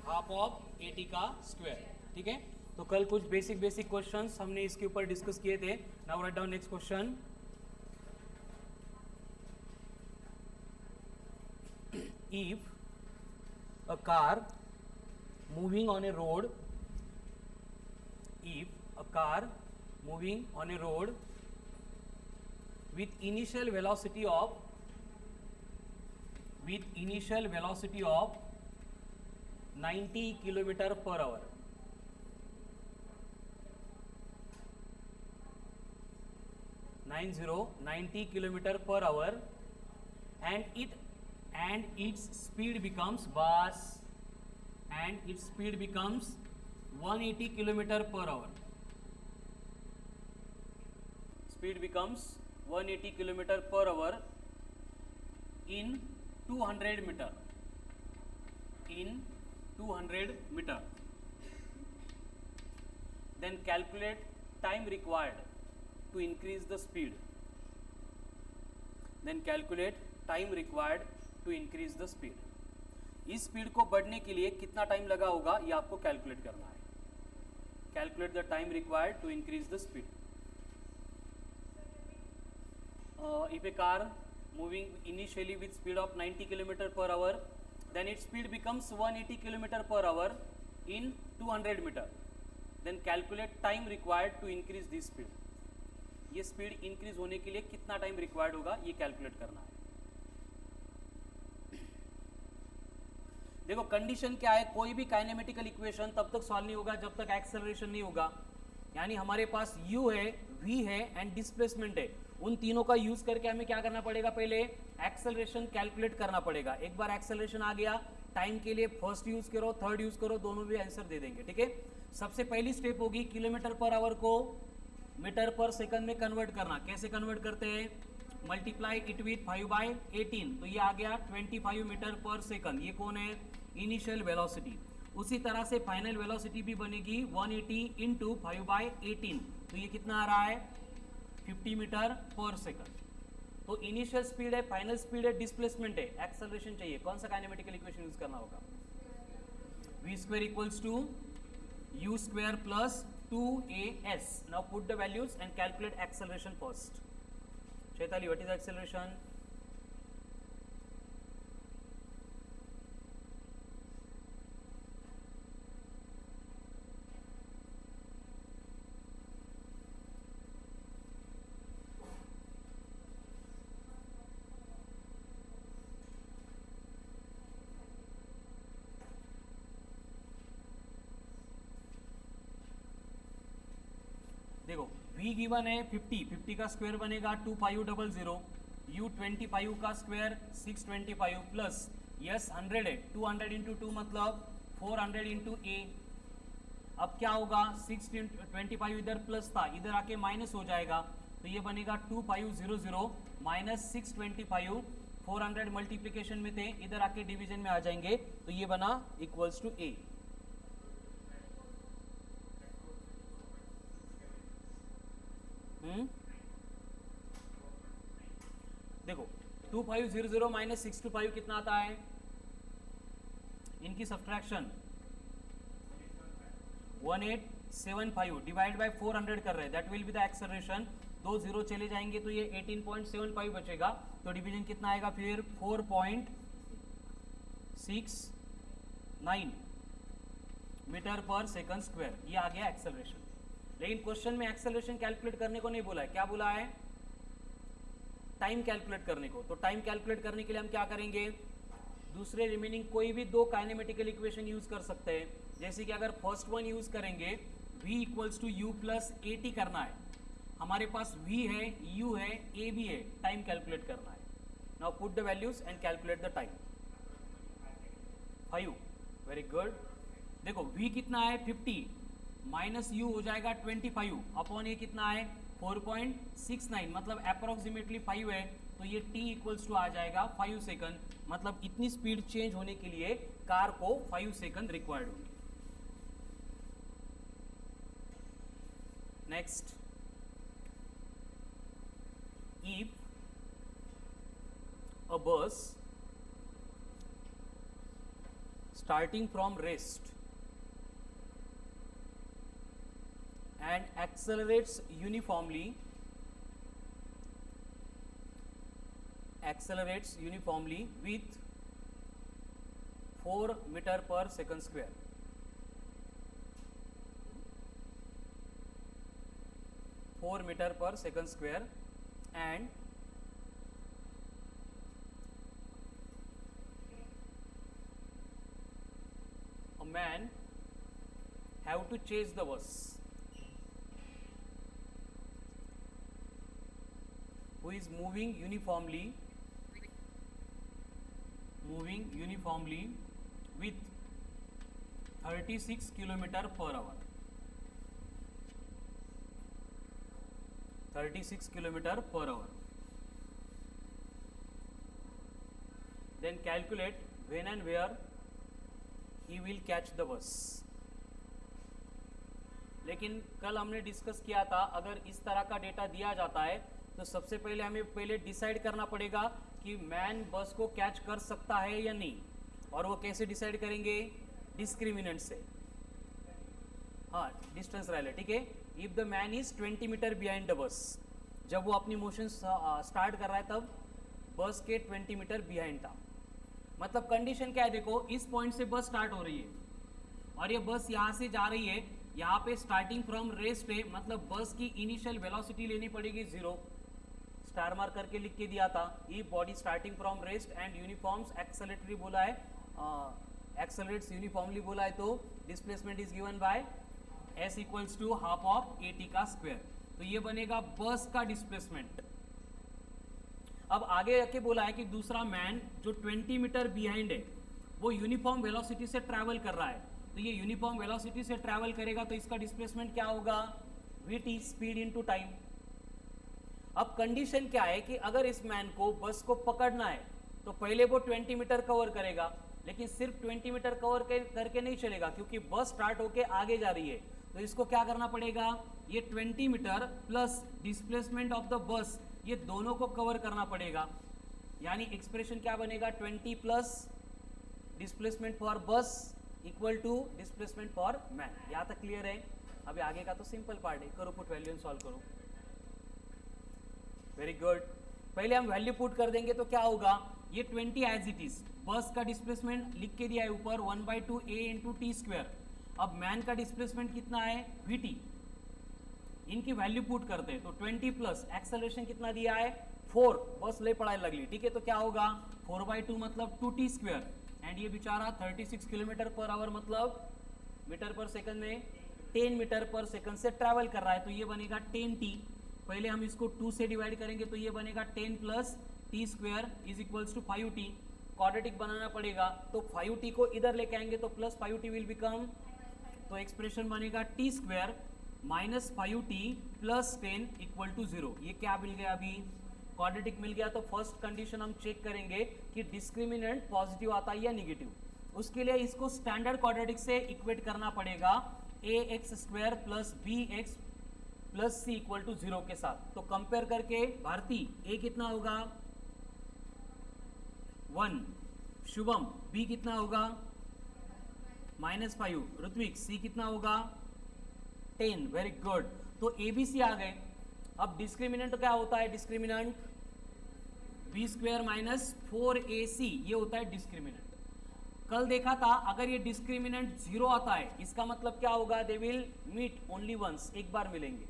Half of 80 का square. ठीक है, तो कल कुछ बेसिक क्वेश्चंस हमने इसके ऊपर डिस्कस किए थे। Now write down next question. If a car moving on a road, if a car moving on a road with initial velocity of 90 kilometer per hour, 90 kilometer per hour, and its speed becomes 180 kilometer per hour. Speed becomes 180 kilometer per hour in 200 meter. In 200 meter. Then calculate time required to increase the speed. Then calculate time required to increase the speed. इस speed को बढ़ने के लिए कितना time लगा होगा ये आपको कैलकुलेट करना है। Calculate the time required to increase the speed. If a car moving initially with speed of 90 kilometre per hour, then it speed becomes 180 kilometre per hour in 200 metre. Then calculate time required to increase this speed. ये speed increase होने के लिए कितना time required होगा ये calculate करना है। देखो कंडीशन क्या है, कोई भी काइनेमेटिकल इक्वेशन तब तक सॉल्व नहीं होगा जब तक एक्सेलरेशन नहीं होगा। यानी हमारे पास u है, v है एंड डिस्प्लेसमेंट है। उन तीनों का यूज करके हमें क्या करना पड़ेगा, पहले एक्सेलरेशन कैलकुलेट करना पड़ेगा। एक बार एक्सेलरेशन आ गया, टाइम के लिए फर्स्ट यूज करो, थर्ड यूज करो, दोनों भी आंसर दे देंगे। ठीक है, सबसे पहली स्टेप होगी किलोमीटर पर आवर को मीटर पर सेकंड में कन्वर्ट करना। कैसे कन्वर्ट करते हैं, मल्टीप्लाई इट विथ 5/18, तो ये आ गया 25 मीटर पर सेकंड। ये कौन है, इनिशियल वेलोसिटी। उसी तरह से फाइनल वेलोसिटी भी बनेगी 180 इंटू 5/18, तो ये कितना आ रहा है 50 मीटर पर सेकंड। तो इनिशियल स्पीड है, फाइनल स्पीड है, डिस्प्लेसमेंट है, एक्सेलरेशन चाहिए। कौन सा काइनेमेटिकल इक्वेशन यूज करना होगा, v square equals to u square plus 2as। Now put the values and calculate acceleration first. Chaitali, what is acceleration? देखो v गिवन है 50 का स्क्वायर बनेगा 2500, u 25 का स्क्वायर 625 प्लस यस 100 है, 200 इंटू 2 मतलब 400 इंटू a। अब क्या होगा, 625 इधर प्लस था, इधर आके माइनस हो जाएगा, तो ये बनेगा 2500 माइनस 625, 400 मल्टीप्लीकेशन में थे, इधर आके डिवीजन में आ जाएंगे, तो ये बना इक्वल्स टू a। देखो 2500 माइनस 625 कितना आता है, इनकी सब्ट्रैक्शन 1875 डिवाइड बाय 400 कर रहे हैं, that will be the acceleration. 2 zero चले जाएंगे तो ये 18.75 बचेगा, तो डिवीजन कितना आएगा फिर 4.69 मीटर पर सेकंड स्क्वायर। ये आ गया एक्सेलरेशन। लेकिन क्वेश्चन में एक्सेलरेशन कैलकुलेट करने को नहीं बोला है, क्या बोला है, टाइम कैलकुलेट करने को। तो टाइम कैलकुलेट करने के लिए हम क्या करेंगे, दूसरे रिमेनिंग कोई भी दो काइनेमेटिकल इक्वेशन यूज कर सकते हैं। जैसे कि अगर फर्स्ट वन यूज करेंगे, v equals to u plus a t करना है, हमारे पास v है, u है, a भी है, टाइम कैलकुलेट करना है। Now put the values and calculate the time. 5, very good. देखो v कितना है 50 माइनस u हो जाएगा 25 अपॉन ये कितना है 4.69, मतलब अप्रोक्सीमेटली 5 है, तो ये t इक्वल्स टू आ जाएगा 5 सेकंड। मतलब इतनी स्पीड चेंज होने के लिए कार को 5 सेकंड रिक्वायर्ड होंगे। नेक्स्ट, इफ अ बस starting from rest and accelerates uniformly with 4 meter per second square. And a man have to chase the bus who is moving uniformly with 36 kilometer per hour. 36 kilometer per hour. Then calculate when and where he will catch the bus. लेकिन कल हमने discuss किया था, अगर इस तरह का data दिया जाता है तो सबसे पहले हमें डिसाइड करना पड़ेगा कि मैन बस को कैच कर सकता है या नहीं, और वो कैसे डिसाइड करेंगे? डिस्क्रिमिनेंट से. हाँ, डिस्टेंस रहले, ठीक है. If the man is 20 metre behind the bus, जब वो अपनी मोशन स्टार्ट कर रहा है तब बस के 20 मीटर बिहाइंड था. मतलब कंडीशन क्या है? देखो, इस पॉइंट से बस स्टार्ट हो रही है और ये बस यहाँ से जा रही है. यहाँ पे स्टार्टिंग फ्रॉम रेस्ट है, मतलब बस की इनिशियल वेलोसिटी लेनी पड़ेगी 0. स्टार मार्क करके लिख के दिया था. A body starting from rest and uniforms acceleratory बोला है, एक्सेलरेट्स यूनिफॉर्मली बोला है, तो displacement is given by s equals to half of at का स्क्वायर. तो ये बनेगा बस का डिस्प्लेसमेंट. अब आगे रखे बोला है कि दूसरा मैन जो 20 मीटर बिहाइंड है वो यूनिफॉर्म वेलोसिटी से ट्रैवल कर रहा है. तो ये यूनिफॉर्म वेलोसिटी से ट्रैवल करेगा तो इसका डिस्प्लेसमेंट क्या होगा? vt, speed into time. अब कंडीशन क्या है कि अगर इस मैन को बस को पकड़ना है तो पहले वो 20 मीटर कवर करेगा, लेकिन सिर्फ 20 मीटर कवर करके नहीं चलेगा क्योंकि बस स्टार्ट होके आगे जा रही है. तो इसको क्या करना पड़ेगा? ये 20 metre plus displacement of the bus, ये दोनों को कवर करना पड़ेगा. यानी एक्सप्रेशन क्या बनेगा? 20 plus displacement for bus equal to displacement for man. यहाँ तक क्लियर है? अभी आगे का तो सिंपल पार्ट है. करो पुट वैल्यू एंड सॉल्व करो. Very good. पहले हम वैल्यू पुट कर देंगे तो क्या होगा? ये 20 एज इट इज, बस का डिस्प्लेसमेंट लिख के दिया है ऊपर 1/2 a इंटू टी स्क्वायर. अब मैन का डिस्प्लेसमेंट कितना है? vt. इनकी वैल्यू पुट करते हैं तो 20 प्लस एक्सेलरेशन कितना दिया है? 4. बस ले पढ़ाई लगली, ठीक है. तो क्या होगा? 4/2 मतलब 2t स्क्वायर. एंड ये बेचारा 36 किलोमीटर पर आवर मतलब मीटर पर सेकंड में 10 मीटर पर सेकंड से ट्रैवल कर रहा है. तो ये बनेगा 10t. पहले हम इसको 2 से डिवाइड करेंगे तो ये बनेगा 10 plus T square is equals to 5t. Quadratic बनाना पड़ेगा तो 5t को इधर लेके आएंगे तो प्लस 5t विल बिकम, तो एक्सप्रेशन बनेगा T square minus 5t plus 10 equal to 0. ये क्या मिल गया? अभी क्वाड्रेटिक मिल गया. तो फर्स्ट कंडीशन हम चेक करेंगे कि डिस्क्रिमिनेंट पॉजिटिव आता है या निगेटिव. उसके लिए इसको स्टैंडर्ड क्वाड्रेटिक से इक्वेट करना पड़ेगा ax² plus bx plus c equal to 0 के साथ. तो कंपेयर करके भारती a कितना होगा? 1. शुभम b कितना होगा? -5. ऋत्विक c कितना होगा? 10. Very good. तो ABC आ गए. अब डिस्क्रिमिनेंट क्या होता है? डिस्क्रिमिनेंट b² माइनस 4ac, ये होता है डिस्क्रिमिनेंट. कल देखा था अगर ये डिस्क्रिमिनेंट 0 आता है इसका मतलब क्या होगा? They will meet only once, एक बार मिलेंगे.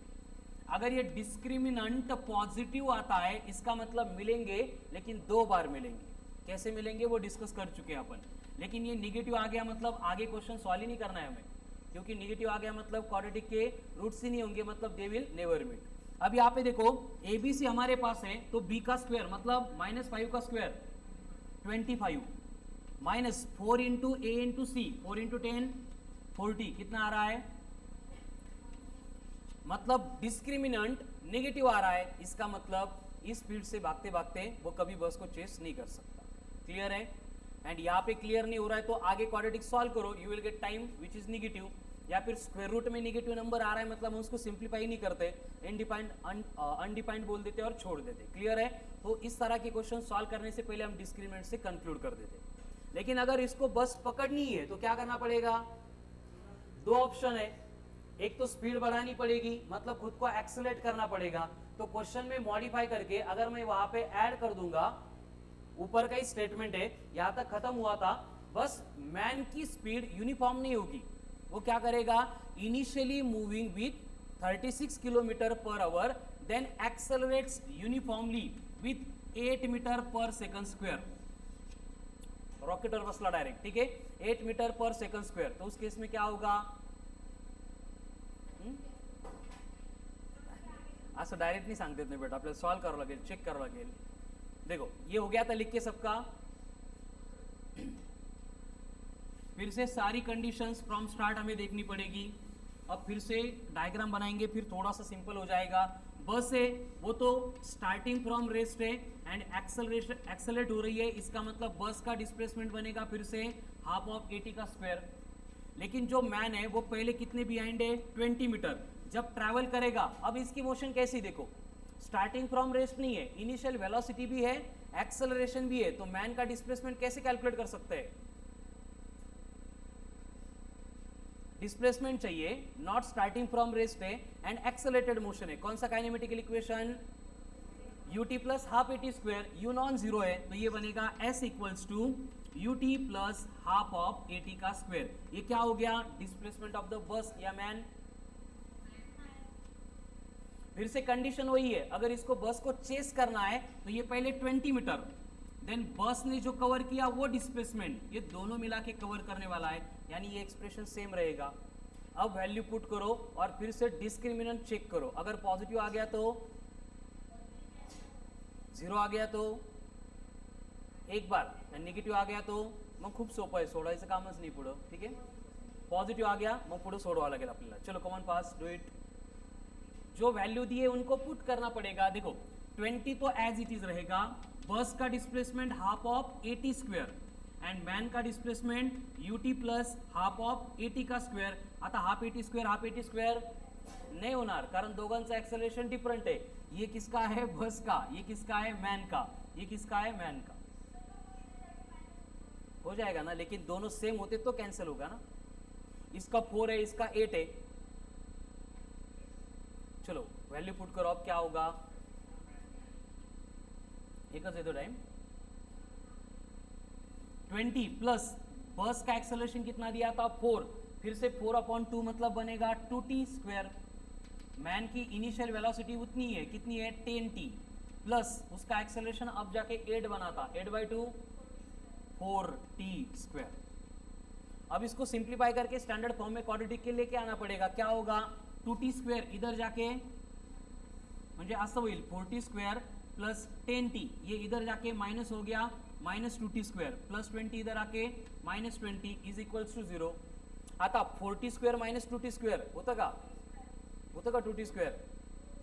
अगर ये डिस्क्रिमिनेंट पॉजिटिव आता है इसका मतलब मिलेंगे लेकिन 2 बार मिलेंगे. कैसे मिलेंगे वो डिस्कस कर चुके हैं अपन. लेकिन ये निगेटिव आ गया मतलब आगे क्वेश्चन सॉल्व ही नहीं करना है हमें, क्योंकि निगेटिव आ गया मतलब क्वाड्रेटिक के रूट्स ही नहीं होंगे, मतलब दे विल नेवर मीट. अब यहाँ पे देखो ABC हमारे पास है तो b का स्क्वायर मतलब -5 का square 25 minus 4 into a into c, 4 into 10 40, कितना आ रहा है? मतलब डिस्क्रिमिनेंट नेगेटिव आ रहा है. इसका मतलब इस स्पीड से भागते भागते वो कभी बस को चेस नहीं कर सकता. क्लियर है? एंड यहाँ पे क्लियर नहीं हो रहा है तो आगे क्वाड्रेटिक सॉल्व करो, you will get time which is negative. या फिर स्क्वायर रूट में निगेटिव नंबर आ रहा है मतलब हम उसको सिंप्लीफाई नहीं करते, इनडिफाइंड अनडिफाइंड बोल देते और छोड़ देते. क्लियर है? तो इस तरह के क्वेश्चन सॉल्व करने से पहले हम डिस्क्रिमिनेंट से कंक्लूड कर देते. लेकिन अगर इसको बस पकड़नी है तो क्या करना पड़ेगा? दो ऑप्शन है, एक तो स्पीड बढ़ानी पड़ेगी, मतलब खुद को एक्सेलरेट करना पड़ेगा। तो क्वेश्चन में मॉडिफाई करके अगर मैं वहां पे ऐड कर दूंगा, ऊपर का ही स्टेटमेंट है, यहां तक खत्म हुआ था, बस मैन की स्पीड यूनिफॉर्म नहीं होगी। वो क्या करेगा? Initially moving with 36 kilometre per hour, then accelerates uniformly with 8 metre per second square. रॉकेटवर बसला डायरेक्ट, ठीक है, 8 मीटर पर सेकंड स्क्वायर। तो उस केस में क्या होगा? असं डायरेक्ट नहीं सांगता येत नाही बेटा, आपल्याला सॉल्व करावं लागेल, चेक करावं लागेल। देखो ये हो गया था लिख के सबका। फिर से सारी कंडीशंस फ्रॉम स्टार्ट हमें देखनी पड़ेगी। अब फिर से डायग्राम बनाएंगे, फिर थोड़ा सा सिंपल हो जाएगा। बस है वो तो स्टार्टिंग फ्रॉम रेस्ट है एंड एक्सेलरेट हो रही है, इसका मतलब बस का डिस्प्लेसमेंट बनेगा फिर से हाफ ऑफ 80 का स्क्वायर। लेकिन जो मैन है वो पहले कितने बिहाइंड है? 20 मीटर। जब ट्रैवल करेगा, अब इसकी मोशन कैसी देखो, स्टार्टिंग फ्रॉम रेस्ट नहीं है, इनिशियल वेलोसिटी भी है, एक्सेलरेशन भी है, तो मैन का डिस्प्लेसमेंट कैसे कैलकुलेट कर सकते हैं? डिस्प्लेसमेंट चाहिए, नॉट स्टार्टिंग फ्रॉम रेस्ट है एंड एक्सेलरेटेड मोशन है। कौन सा kinematical equation? ut plus half 80 square, u non zero है तो ये बनेगा s equals to ut plus half of 80 का स्क्वायर। ये क्या हो गया? डिस्प्लेसमेंट ऑफ द बस या मैन। फिर से कंडीशन वही है, अगर इसको बस को चेस करना है तो ये पहले 20 मीटर, देन बस ने जो कवर किया वो डिस्प्लेसमेंट, ये दोनों मिला के कवर करने वाला है, यानी ये एक्सप्रेशन सेम रहेगा। अब वैल्यू पुट करो और फिर से डिस्क्रिमिनेंट चेक करो, अगर पॉजिटिव आ गया तो 0 आ गया तो एक बार, निगेटिव्ह आ गया तो मग खूप सोपं आहे, सोडवायचं कामच नाही पुढं, ठीक आहे। पॉझिटिव्ह आ गया मग पुढे सोडवावं लागेल आपल्याला। चलो कॉमन पास, डू इट। जो वैल्यू दी है उनको पुट करना पड़ेगा। देखो 20 तो एज इट इज रहेगा, बस का displacement half of 80 square and man का displacement ut plus half of 80 का स्क्वायर। आता हाफ 80 स्क्वायर नाही होणार, कारण दोघांचं एक्सेलरेशन डिफरंट है। ये किसका है? बस का। ये किसका है? मैन का। ये किसका है? मैन का। हो जाएगा ना, लेकिन दोनों सेम होते तो कैंसिल होगा ना। इसका 4 है, इसका 8 है। चलो वैल्यू पुट करो, अब क्या होगा? एक दे दो टाइम। 20 प्लस बस का एक्सेलरेशन कितना दिया था? 4, फिर से 4/2 मतलब बनेगा 2t स्क्वायर। मैन की इनिशियल वेलोसिटी उतनी है, कितनी है? 10t प्लस उसका एक्सेलरेशन अब जाके 8 बना था, 8/2 4t स्क्वायर। अब इसको सिंप्लीफाई करके स्टैंडर्ड फॉर्म में क्वाड्रेटिक के लेके आना पड़ेगा। क्या होगा? 2t स्क्वायर इधर जाके म्हणजे असं होईल 4t स्क्वायर प्लस 10t, ये इधर जाके माइनस हो गया -2t स्क्वायर प्लस 20 इधर आके -20 इज इक्वल्स टू 0। आता 4t स्क्वायर -2t स्क्वायर होतं का? 2t स्क्वायर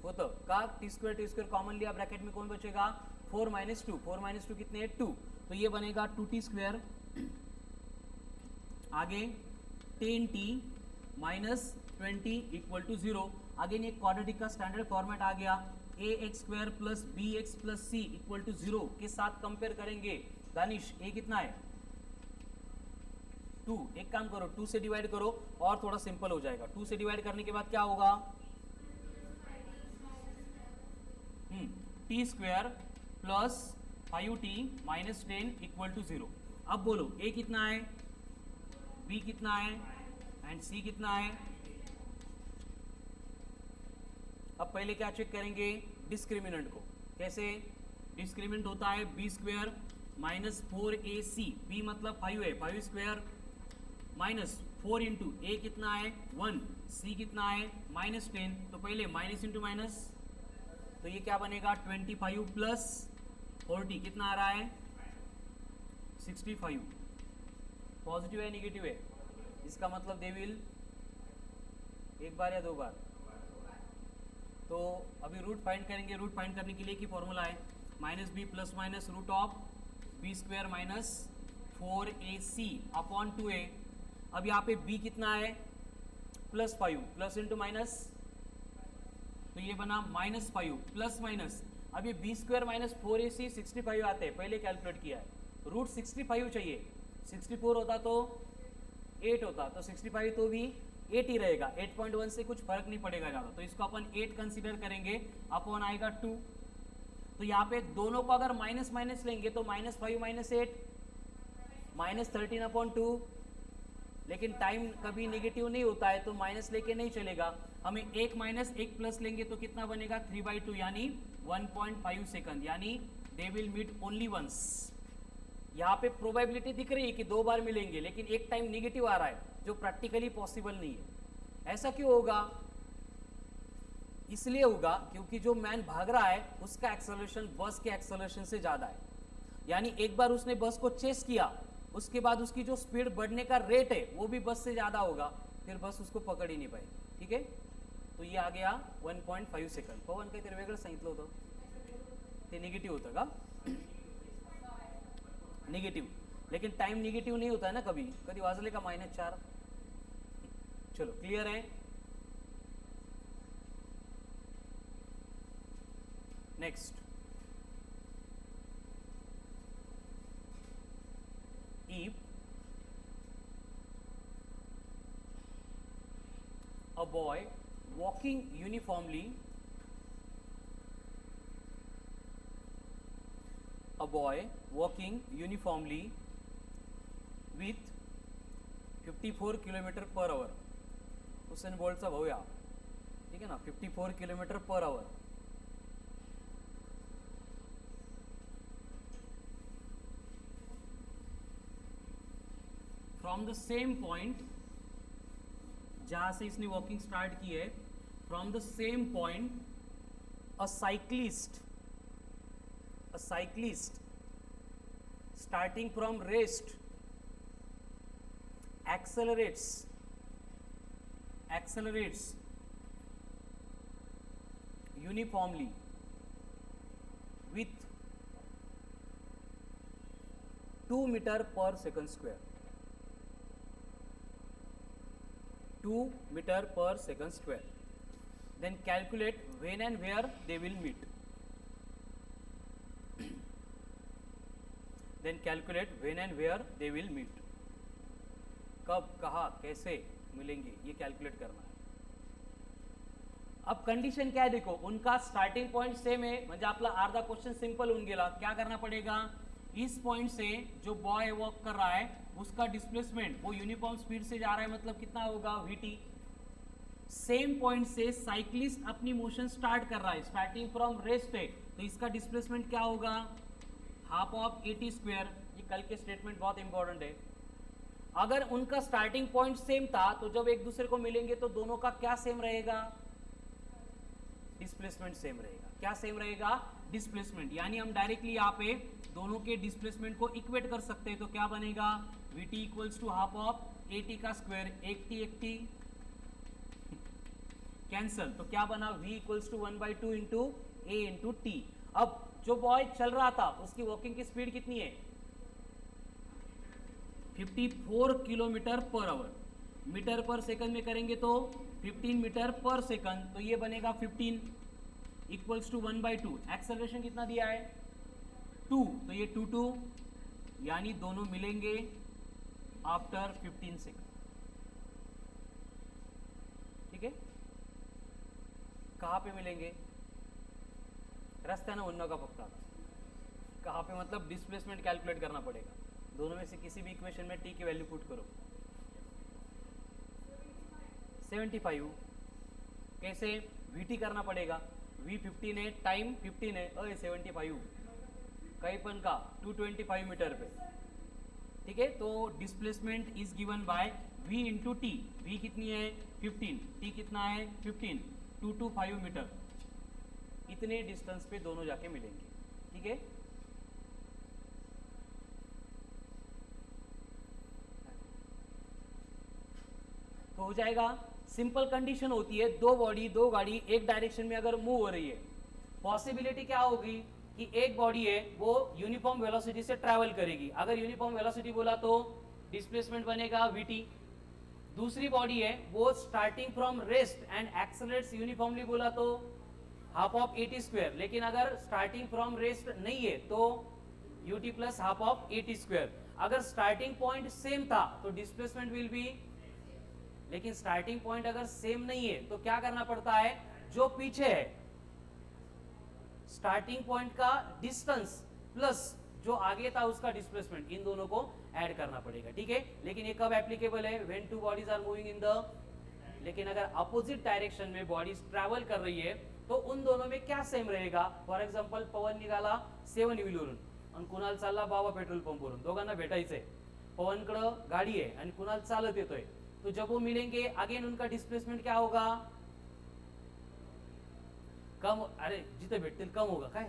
होतं का? t स्क्वायर कॉमन लिया, ब्रैकेट में कौन बचेगा? 4 - 2, 4 - 2 कितने हैं? 2, तो ये बनेगा 2t स्क्वायर, आगे 10t -20 इक्वल टू 0। अगेन एक क्वाड्रेटिक का स्टैंडर्ड फॉर्मेट आ गया, ax square plus bx plus c equal to 0 के साथ कंपेयर करेंगे। दानिश a कितना है? 2। एक काम करो 2 से डिवाइड करो और थोड़ा सिंपल हो जाएगा। 2 से डिवाइड करने के बाद क्या होगा? t square plus 5t minus 10 equal to 0। अब बोलो a कितना है, b कितना है एंड c कितना है? अब पहले क्या चेक करेंगे? डिस्क्रिमिनेंट को। कैसे? डिस्क्रिमिनेंट होता है b square minus 4ac, b मतलब 5 है, 5 स्क्वायर माइनस 4 इंटू a कितना है? 1, c कितना है? -10, तो पहले माइनस इंटू माइनस, तो ये क्या बनेगा? 25 प्लस 40 कितना आ रहा है? 65। पॉजिटिव है निगेटिव है? इसका मतलब दे विल एक बार या 2 बार। तो अभी रूट फाइंड करेंगे। रूट फाइंड करने के लिए की फॉर्मूला है -b plus minus root of b square minus 4ac upon 2a। अब यहाँ पे b कितना है? +5 प्लस इंटू माइनस, तो ये बना -5 प्लस माइनस। अब ये b स्क्वायर माइनस 4ac 65 आते हैं, पहले कैलकुलेट किया है। रूट 65 चाहिए, 64 होता तो 8 होता, तो 65 तो भी 8 ही रहेगा, 8.1 से कुछ फर्क नहीं पड़ेगा ज़्यादा, तो इसको अपन 8 कंसीडर करेंगे, अपॉन आएगा 2। तो यहाँ पे दोनों को अगर माइनस माइनस लेंगे तो -5 -8 -13/2, लेकिन टाइम कभी नेगेटिव नहीं होता है तो माइनस लेके नहीं चलेगा, हमें एक माइनस एक प्लस लेंगे तो कितना बनेगा 3/2 यानी 1.5 सेकंड, यानी they will meet only once. यहाँ पे प्रोबेबिलिटी दिख रही है कि 2 बार मिलेंगे, लेकिन एक टाइम नेगेटिव आ रहा है जो प्रैक्टिकली पॉसिबल नहीं है। ऐसा क्यों होगा? इसलिए होगा क्योंकि जो मैन भाग रहा है उसका एक्सेलरेशन बस के एक्सेलरेशन से ज्यादा है, यानी एक बार उसने बस को चेस किया, उसके बाद उसकी जो स्पीड बढ़ने का रेट है वो भी बस से ज्यादा होगा, फिर बस उसको पकड़ ही नहीं पाएगी। ठीक है, तो ये आ गया 1.5 सेकंड। पवन काहीतरी वेगळं सांगितलं होतं, ते निगेटिव्ह होतं का? निगेटिव, लेकिन टाइम निगेटिव नहीं होता है ना, कभी कभी वाजले का -4। चलो क्लियर है। Next, if a boy walking uniformly with 54 km/h, Usain बोल्टचा भाऊ या, ठीक है ना, 54 km/h, from the same point जहां से इसने वॉकिंग स्टार्ट की है, from the same point a cyclist starting from rest accelerates uniformly with 2 meter per second square, 2 meter per second square. Then calculate when and where they will meet. कब, कहा, कैसे मिलेंगे, ये कैलकुलेट करना है। अब कंडिशन क्या है देखो, उनका स्टार्टिंग पॉइंट सेम है, म्हणजे आपला अर्धा क्वेश्चन सिंपल होऊन गेला। क्या करना पड़ेगा, इस पॉइंट से जो बॉय वॉक कर रहा है उसका डिस्प्लेसमेंट वो यूनिफॉर्म स्पीड से जा रहा है, मतलब कितना होगा vt। सेम पॉइंट से साइक्लिस्ट अपनी मोशन स्टार्ट कर रहा है, स्टार्टिंग फ्रॉम रेस्ट है, तो इसका डिस्प्लेसमेंट क्या होगा, हाफ ऑफ at²। ये कल के स्टेटमेंट बहुत इंपॉर्टेंट है। अगर उनका स्टार्टिंग पॉइंट सेम था तो जब एक दूसरे को मिलेंगे तो दोनों का क्या सेम रहेगा, डिस्प्लेसमेंट सेम रहेगा। क्या सेम रहेगा, डिस्प्लेसमेंट, यानी हम डायरेक्टली यहाँ पे दोनों के डिस्प्लेसमेंट को इक्वेट कर सकते हैं, तो क्या बनेगा, vt equals to half of at का स्क्वायर, एक टी कैंसल, तो क्या बना, v equals to 1/2 into a into t. अब जो बॉय चल रहा था उसकी वॉकिंग की स्पीड कितनी है, 54 km/h, मीटर पर सेकंड में करेंगे तो 15 मीटर पर सेकंड, तो ये बनेगा 15 इक्वल्स टू 1/2। एक्सेलरेशन कितना दिया है 2, तो ये 2 यानी दोनों मिलेंगे आफ्टर 15 सेकंड। ठीक है, कहाँ पे मिलेंगे, रस्त्यानं म्हणू नका फक्त, कहाँ पे मतलब डिस्प्लेसमेंट कैलकुलेट करना पड़ेगा, दोनों में से किसी भी इक्वेशन में टी की वैल्यू पुट करो। 75 कैसे, vt करना पड़ेगा, v 15 है, टाइम 15 है, 75 कहीं पण का 225 मीटर पे। ठीक है, तो displacement is given bye v into T, v कितनी है 15, t कितना है 15, 225 मीटर, इतने डिस्टेंस पे दोनों जाके मिलेंगे। ठीक है, तो हो जाएगा। सिंपल कंडीशन होती है, दो बॉडी दो गाड़ी एक डायरेक्शन में अगर मूव हो रही है, पॉसिबिलिटी क्या होगी कि एक बॉडी है वो यूनिफॉर्म वेलोसिटी से ट्रैवल करेगी, अगर यूनिफॉर्म वेलोसिटी बोला तो डिस्प्लेसमेंट बनेगा vt। दूसरी बॉडी है वो starting from rest and accelerates uniformly बोला तो हाफ ऑफ at², लेकिन अगर स्टार्टिंग फ्रॉम रेस्ट नहीं है तो ut plus half of at square. अगर स्टार्टिंग पॉइंट सेम था तो डिस्प्लेसमेंट विल बी, लेकिन स्टार्टिंग पॉइंट अगर सेम नहीं है तो क्या करना पड़ता है, जो पीछे है स्टार्टिंग पॉइंट का डिस्टेंस प्लस जो आगे था उसका डिस्प्लेसमेंट, इन दोनों को ऐड करना पड़ेगा, ठीक है। लेकिन ये कब एप्लीकेबल है, when two bodies are moving in the, लेकिन अगर अपोजिट डायरेक्शन में बॉडीज ट्रैवल कर रही है तो उन दोनों में क्या सेम रहेगा। फॉर एक्झाम्पल पवन निघाला 7 व्हीलवरून आणि कुणाल चालला बाबा पेट्रोल पंपवरून, दोघांना भेटायचंय, पवनकडं गाडी आहे आणि कुणाल चालत येतोय, तो जब वो मिलेंगे अगेन उनका डिस्प्लेसमेंट क्या होगा, कम, अरे जिथे भेटतील कम होगा काय,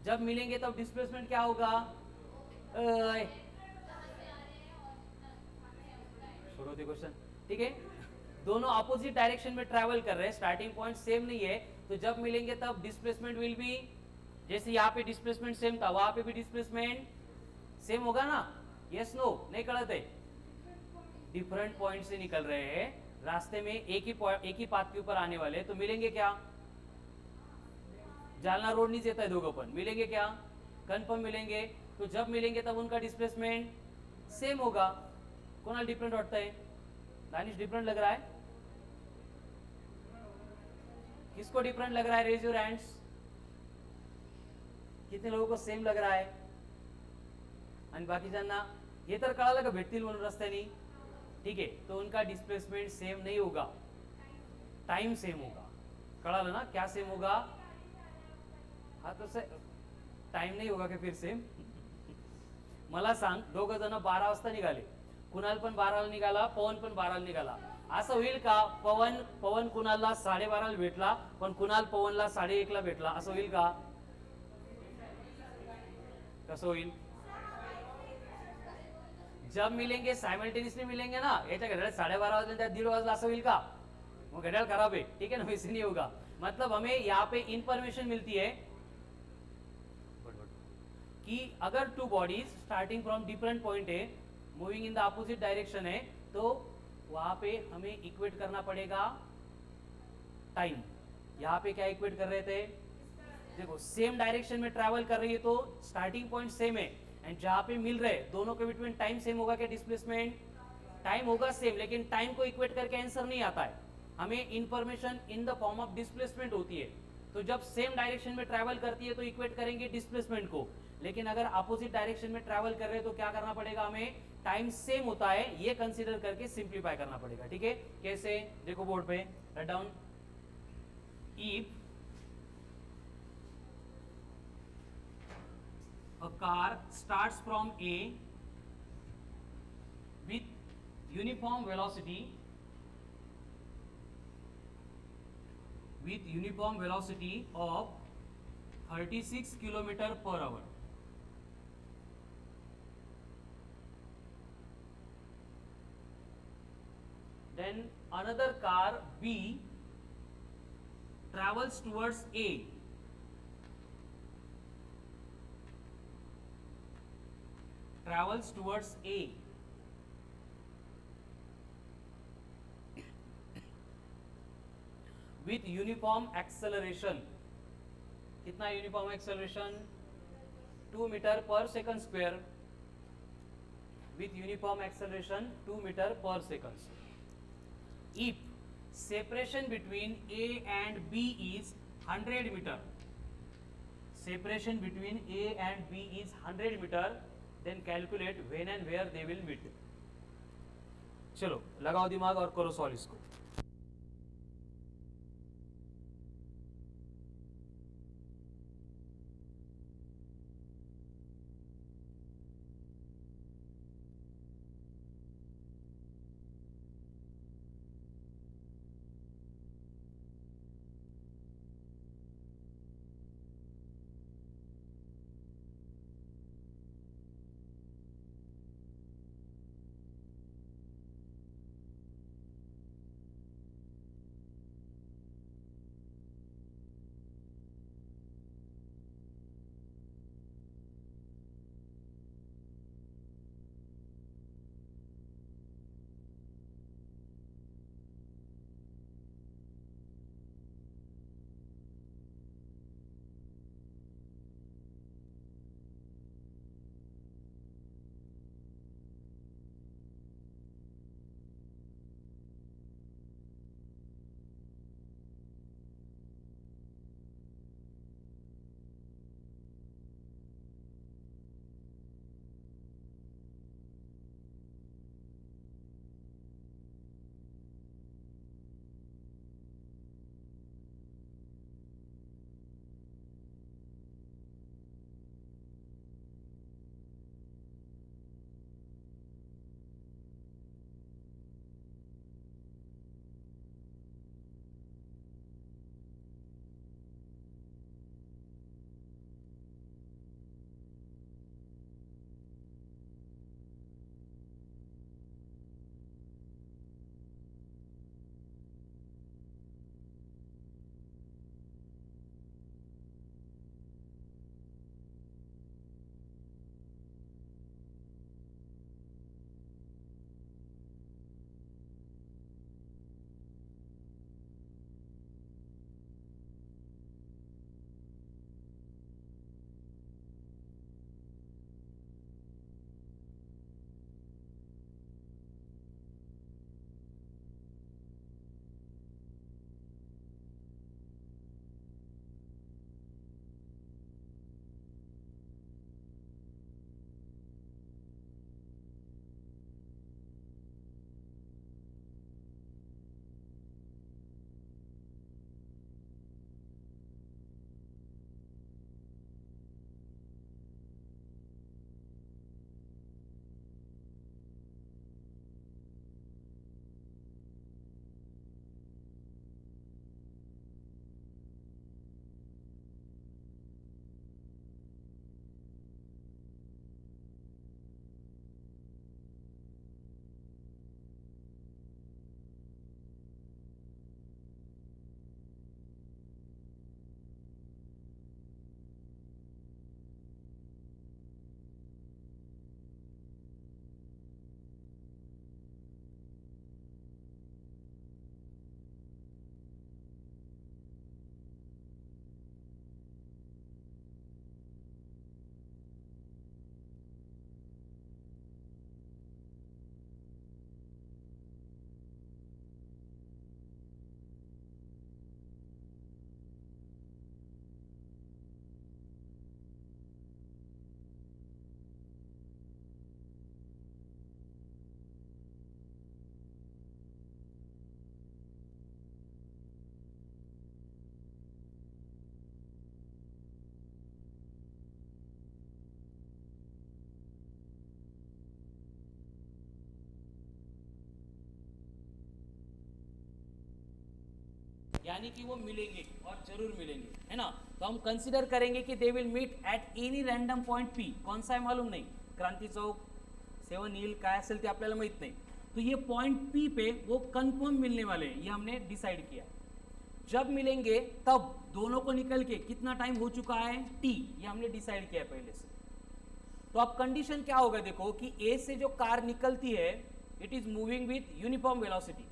जब मिलेंगे तब डिस्प्लेसमेंट क्या होगा, छोड़ो ते क्वेश्चन, ठीक है। दोनों अपोजिट डायरेक्शन में ट्रैवल कर रहे हैं, स्टार्टिंग पॉइंट सेम नहीं है, तो जब मिलेंगे तब डिस्प्लेसमेंट विल बी, जैसे यहाँ पे डिस्प्लेसमेंट सेम था वहां पे भी डिस्प्लेसमेंट सेम होगा ना, यस नो, नहीं कळत है, डिफरेंट पॉइंट से निकल रहे हैं, रास्ते में एक ही पाथ के ऊपर आने वाले, तो मिलेंगे क्या, जालना रोड नीचे येत आहे दोघं पण, मिलेंगे क्या, कंफर्म मिलेंगे, तो जब मिलेंगे तब उनका डिस्प्लेसमेंट सेम होगा। कोणाला डिफरेंट वाटतंय, दानिश डिफरेंट लग रहा है, किसको डिफरेंट लग रहा है, रेज योर हैंड्स, कितने लोगों को सेम लग रहा है, आणि बाकीच्यांना हे तर कळालं का भेटतील म्हणून रस्त्याने, ठीक है, तो उनका डिस्प्लेसमेंट सेम नहीं होगा, टाइम सेम होगा, कळालं ना, क्या सेम होगा, हाँ तो से टाइम नहीं होगा क्या फिर सेम, मला सांग, दोघ जण 12 वाजता निघाले, कुणाल पण 12ला निघाला, पवन पण 12ला निघाला, असं होईल का, पवन कुणालला 12:30ला भेटला पण कुणाल पवनला 1:30ला भेटला, असं होईल का, कसं होईल, जब मिलेंगे साइमल्टेनियसली मिलेंगे ना, याच्या घड्याळात 12:30 वाजले त्यात 1:30 वाजला, असं होईल का, वो घड्याळ खराब है, ठीक है ना, वैसे नहीं होगा। मतलब हमें यहाँ पे इंफॉर्मेशन मिलती है कि अगर two bodies starting from different point है, moving in the opposite direction है, तो वहां पे हमें इक्वेट करना पड़ेगा टाइम। यहाँ पे क्या इक्वेट कर रहे थे, देखो सेम डायरेक्शन में ट्रैवल कर रही है तो स्टार्टिंग पॉइंट सेम है, एंड जहां पे मिल रहे दोनों के बिटवीन टाइम सेम होगा क्या, डिस्प्लेसमेंट टाइम होगा सेम, लेकिन टाइम को इक्वेट करके आंसर नहीं आता है, हमें information in the form of displacement होती है। तो जब सेम डायरेक्शन में ट्रैवल करती है तो इक्वेट करेंगे डिस्प्लेसमेंट को, लेकिन अगर अपोजिट डायरेक्शन में ट्रैवल कर रहे हैं तो क्या करना पड़ेगा, हमें टाइम सेम होता है ये कंसीडर करके सिंप्लीफाई करना पड़ेगा, ठीक है। कैसे, देखो बोर्ड पे write down, if a car starts from A with uniform velocity of 36 kilometer per hour, then another car B travels towards A with uniform acceleration, कितना uniform acceleration, 2 metre per second square, with uniform acceleration 2 meter per second. If separation between A and B is 100 meter, separation between A and B is 100 meter, then calculate when and where they will meet. चलो लगाओ दिमाग और करो solve इसको। यानी कि वो मिलेंगे और जरूर मिलेंगे, है ना। तो हम कंसीडर करेंगे कि they will meet at any random point P. कौन सा है मालूम नहीं, क्रांति चौक, 7 हिल काय असेल ते आपल्याला माहित नाही. तो ये पॉइंट पी पे वो कंफर्म मिलने वाले हैं, ये हमने डिसाइड किया. जब मिलेंगे तब दोनों को निकल के कितना टाइम हो चुका है, टी, ये हमने डिसाइड किया है पहले से. तो अब कंडीशन क्या होगा, देखो कि ए से जो कार निकलती है it is moving with uniform velocity.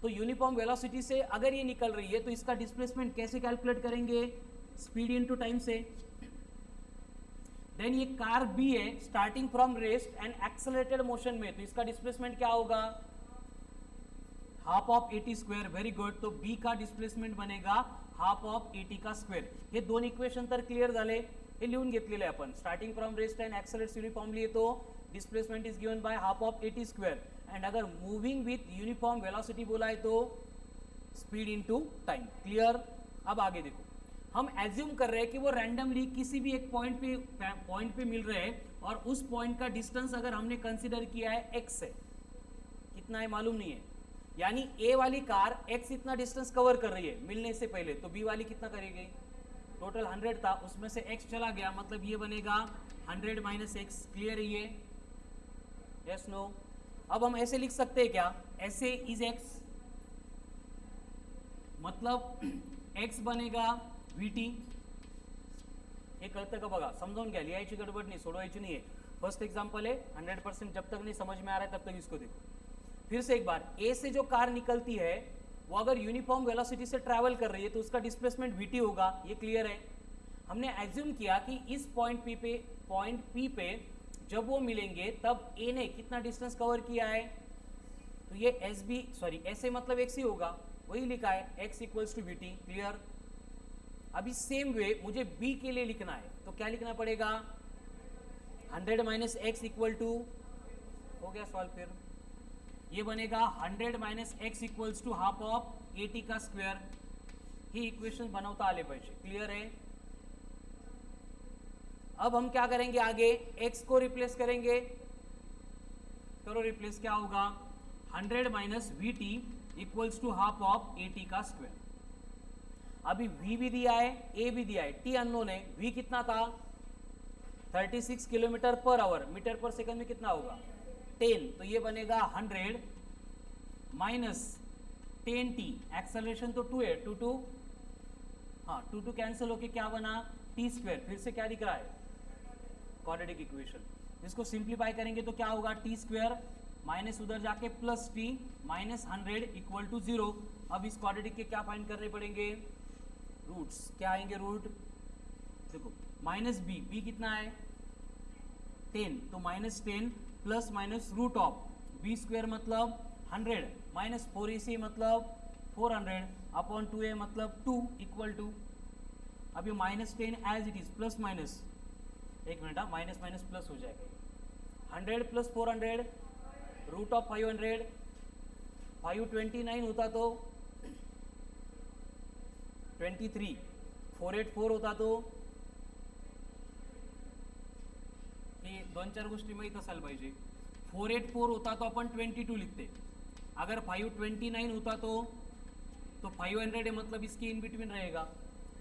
तो यूनिफॉर्म वेलोसिटी से अगर ये निकल रही है तो इसका डिस्प्लेसमेंट कैसे कैलकुलेट करेंगे, स्पीड इनटू टाइम से. देन ये कार बी है starting from rest and accelerated motion में, तो इसका डिस्प्लेसमेंट क्या होगा, half of at square. Very good. तो बी का डिस्प्लेसमेंट बनेगा हाफ ऑफ एटी का स्क्वेअर. हे दोन इक्वेशन तर क्लिअर झाले, हे लिहून घेतलेले आपण. Starting from rest and accelerates uniformly तो displacement is given by half of at square. And अगर मूविंग विथ यूनिफॉर्म वेलोसिटी बोला है तो स्पीड इनटू टाइम. क्लियर. अब आगे देखो, हम एज्यूम कर रहे हैं कि वो रैंडमली किसी भी एक पॉइंट पे मिल रहे हैं और उस पॉइंट का डिस्टेंस अगर हमने कंसीडर किया है x है, कितना है मालूम नहीं है. यानी ए वाली कार x इतना डिस्टेंस कवर कर रही है मिलने से पहले, तो बी वाली कितना करेगी, टोटल 100 था उसमें से x चला गया, मतलब ये बनेगा 100 माइनस एक्स. क्लियर है ये, यस नो. अब हम ऐसे लिख सकते हैं क्या, ऐसे इज x, मतलब x बनेगा vt. हे कळतं का बघा, समजावून घ्या, लिहायची गडबड नाही, सोडवायची नाही आहे. फर्स्ट एग्जांपल है 100%, जब तक नहीं समझ में आ रहा है तब तक इसको देखो. फिर से एक बार, ए से जो कार निकलती है वो अगर यूनिफॉर्म वेलोसिटी से ट्रैवल कर रही है तो उसका डिस्प्लेसमेंट vt होगा, ये क्लियर है. हमने एज्यूम किया कि इस पॉइंट पी पे जब वो मिलेंगे तब ए ने कितना डिस्टेंस कवर किया है, तो ये ऐसे मतलब x ही होगा, वही लिखा है x equals to vt. Clear. अभी सेम वे मुझे b के लिए लिखना है, तो क्या लिखना पड़ेगा, 100 माइनस एक्स इक्वल टू, हो गया सॉल्व. फिर ये बनेगा 100 minus x equals to half of eighty का स्क्वेअर. ही इक्वेशन बनवता आले पाहिजे. क्लियर है. अब हम क्या करेंगे आगे, x को रिप्लेस करेंगे. करो रिप्लेस, क्या होगा, 100 minus v t equals to half of eighty का स्क्वेअर. अभी v भी दिया है, a भी दिया है, t अननोन है. v कितना था, 36 kilometre per our, metre per second में कितना होगा 10. तो ये बनेगा 100 माइनस 10t. एक्सेलरेशन तो 2 है, 2 हाँ 2 कैंसिल होके क्या बना, t स्क्वेयर. फिर से क्या दिख रहा है, क्वाड्रेटिक इक्वेशन. इसको सिंप्लीफाई करेंगे तो क्या होगा, t स्क्वेयर माइनस उधर जाके plus t minus 100 equal to 0. अब इस क्वाड्रेटिक के क्या फाइंड करने पड़ेंगे, रूट्स. क्या आएंगे रूट, देखो माइनस बी कितना है 10, तो minus 10 plus minus root of b square मतलब 100 माइनस 4ac मतलब 400 अपॉन 2a मतलब 2 इक्वल टू. अब ये minus 10 as it is, plus minus, एक मिनट, माइनस माइनस प्लस हो जाएगा. 100 प्लस 400 रूट ऑफ 500, 529 होता तो 23, 484 होता तो, हे 2-4 गोष्टी माहीत असायला पाहिजे. 484 होता तो अपन 22 लिखते. अगर 529 होता तो 500 है, मतलब इसकी इन बिटवीन रहेगा,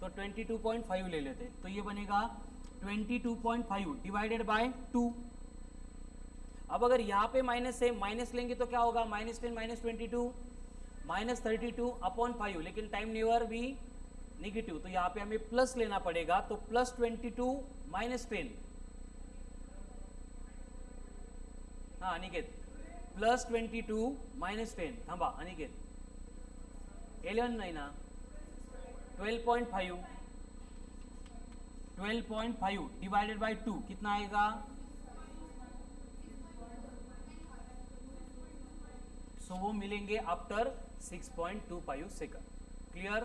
तो 22.5 ले लेते. तो ये बनेगा 22.5 डिवाइडेड बाय 2. अब अगर यहाँ पे माइनस है, माइनस लेंगे तो क्या होगा, माइनस 10 माइनस 22 माइनस 32 अपॉन 5, लेकिन टाइम नेवर भी निगेटिव, तो यहाँ पे हमें प्लस लेना पड़ेगा. तो प्लस 22 माइनस 10, हाँ अनिकेत, प्लस 22 माइनस 10, थांबा अनिकेत, 11 नहीं ना, 12.5 डिवाइडेड बाय 2 कितना आएगा, सो वो मिलेंगे आफ्टर 6.25 सेकंड. क्लियर.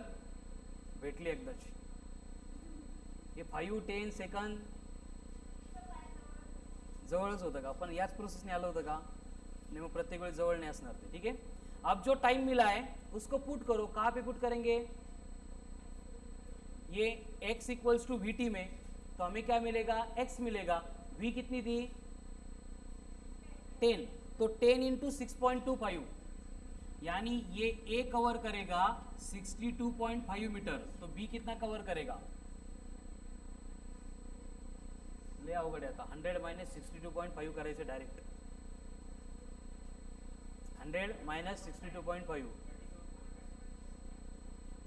भेटली एकदाची. हे 5-10 सेकंड जवळच होतं का, पण याच प्रोसेसने आलं होतं का नहीं, मग प्रत्येक वेळी जवळ नहीं असणार ते. ठीक है. अब जो टाइम मिला है उसको पुट करो. कहाँ पे पुट करेंगे, ये x इक्वल्स टू वी में, तो हमें क्या मिलेगा, x मिलेगा. v कितनी थी 10, तो 10 इंटू 6.25, यानी ये ए कवर करेगा 62.5 मीटर, तो बी कितना कवर करेगा? ले अवघड आहे आता. 100 मायनस 62.5 करायचं डायरेक्ट. 100 मायनस 62.5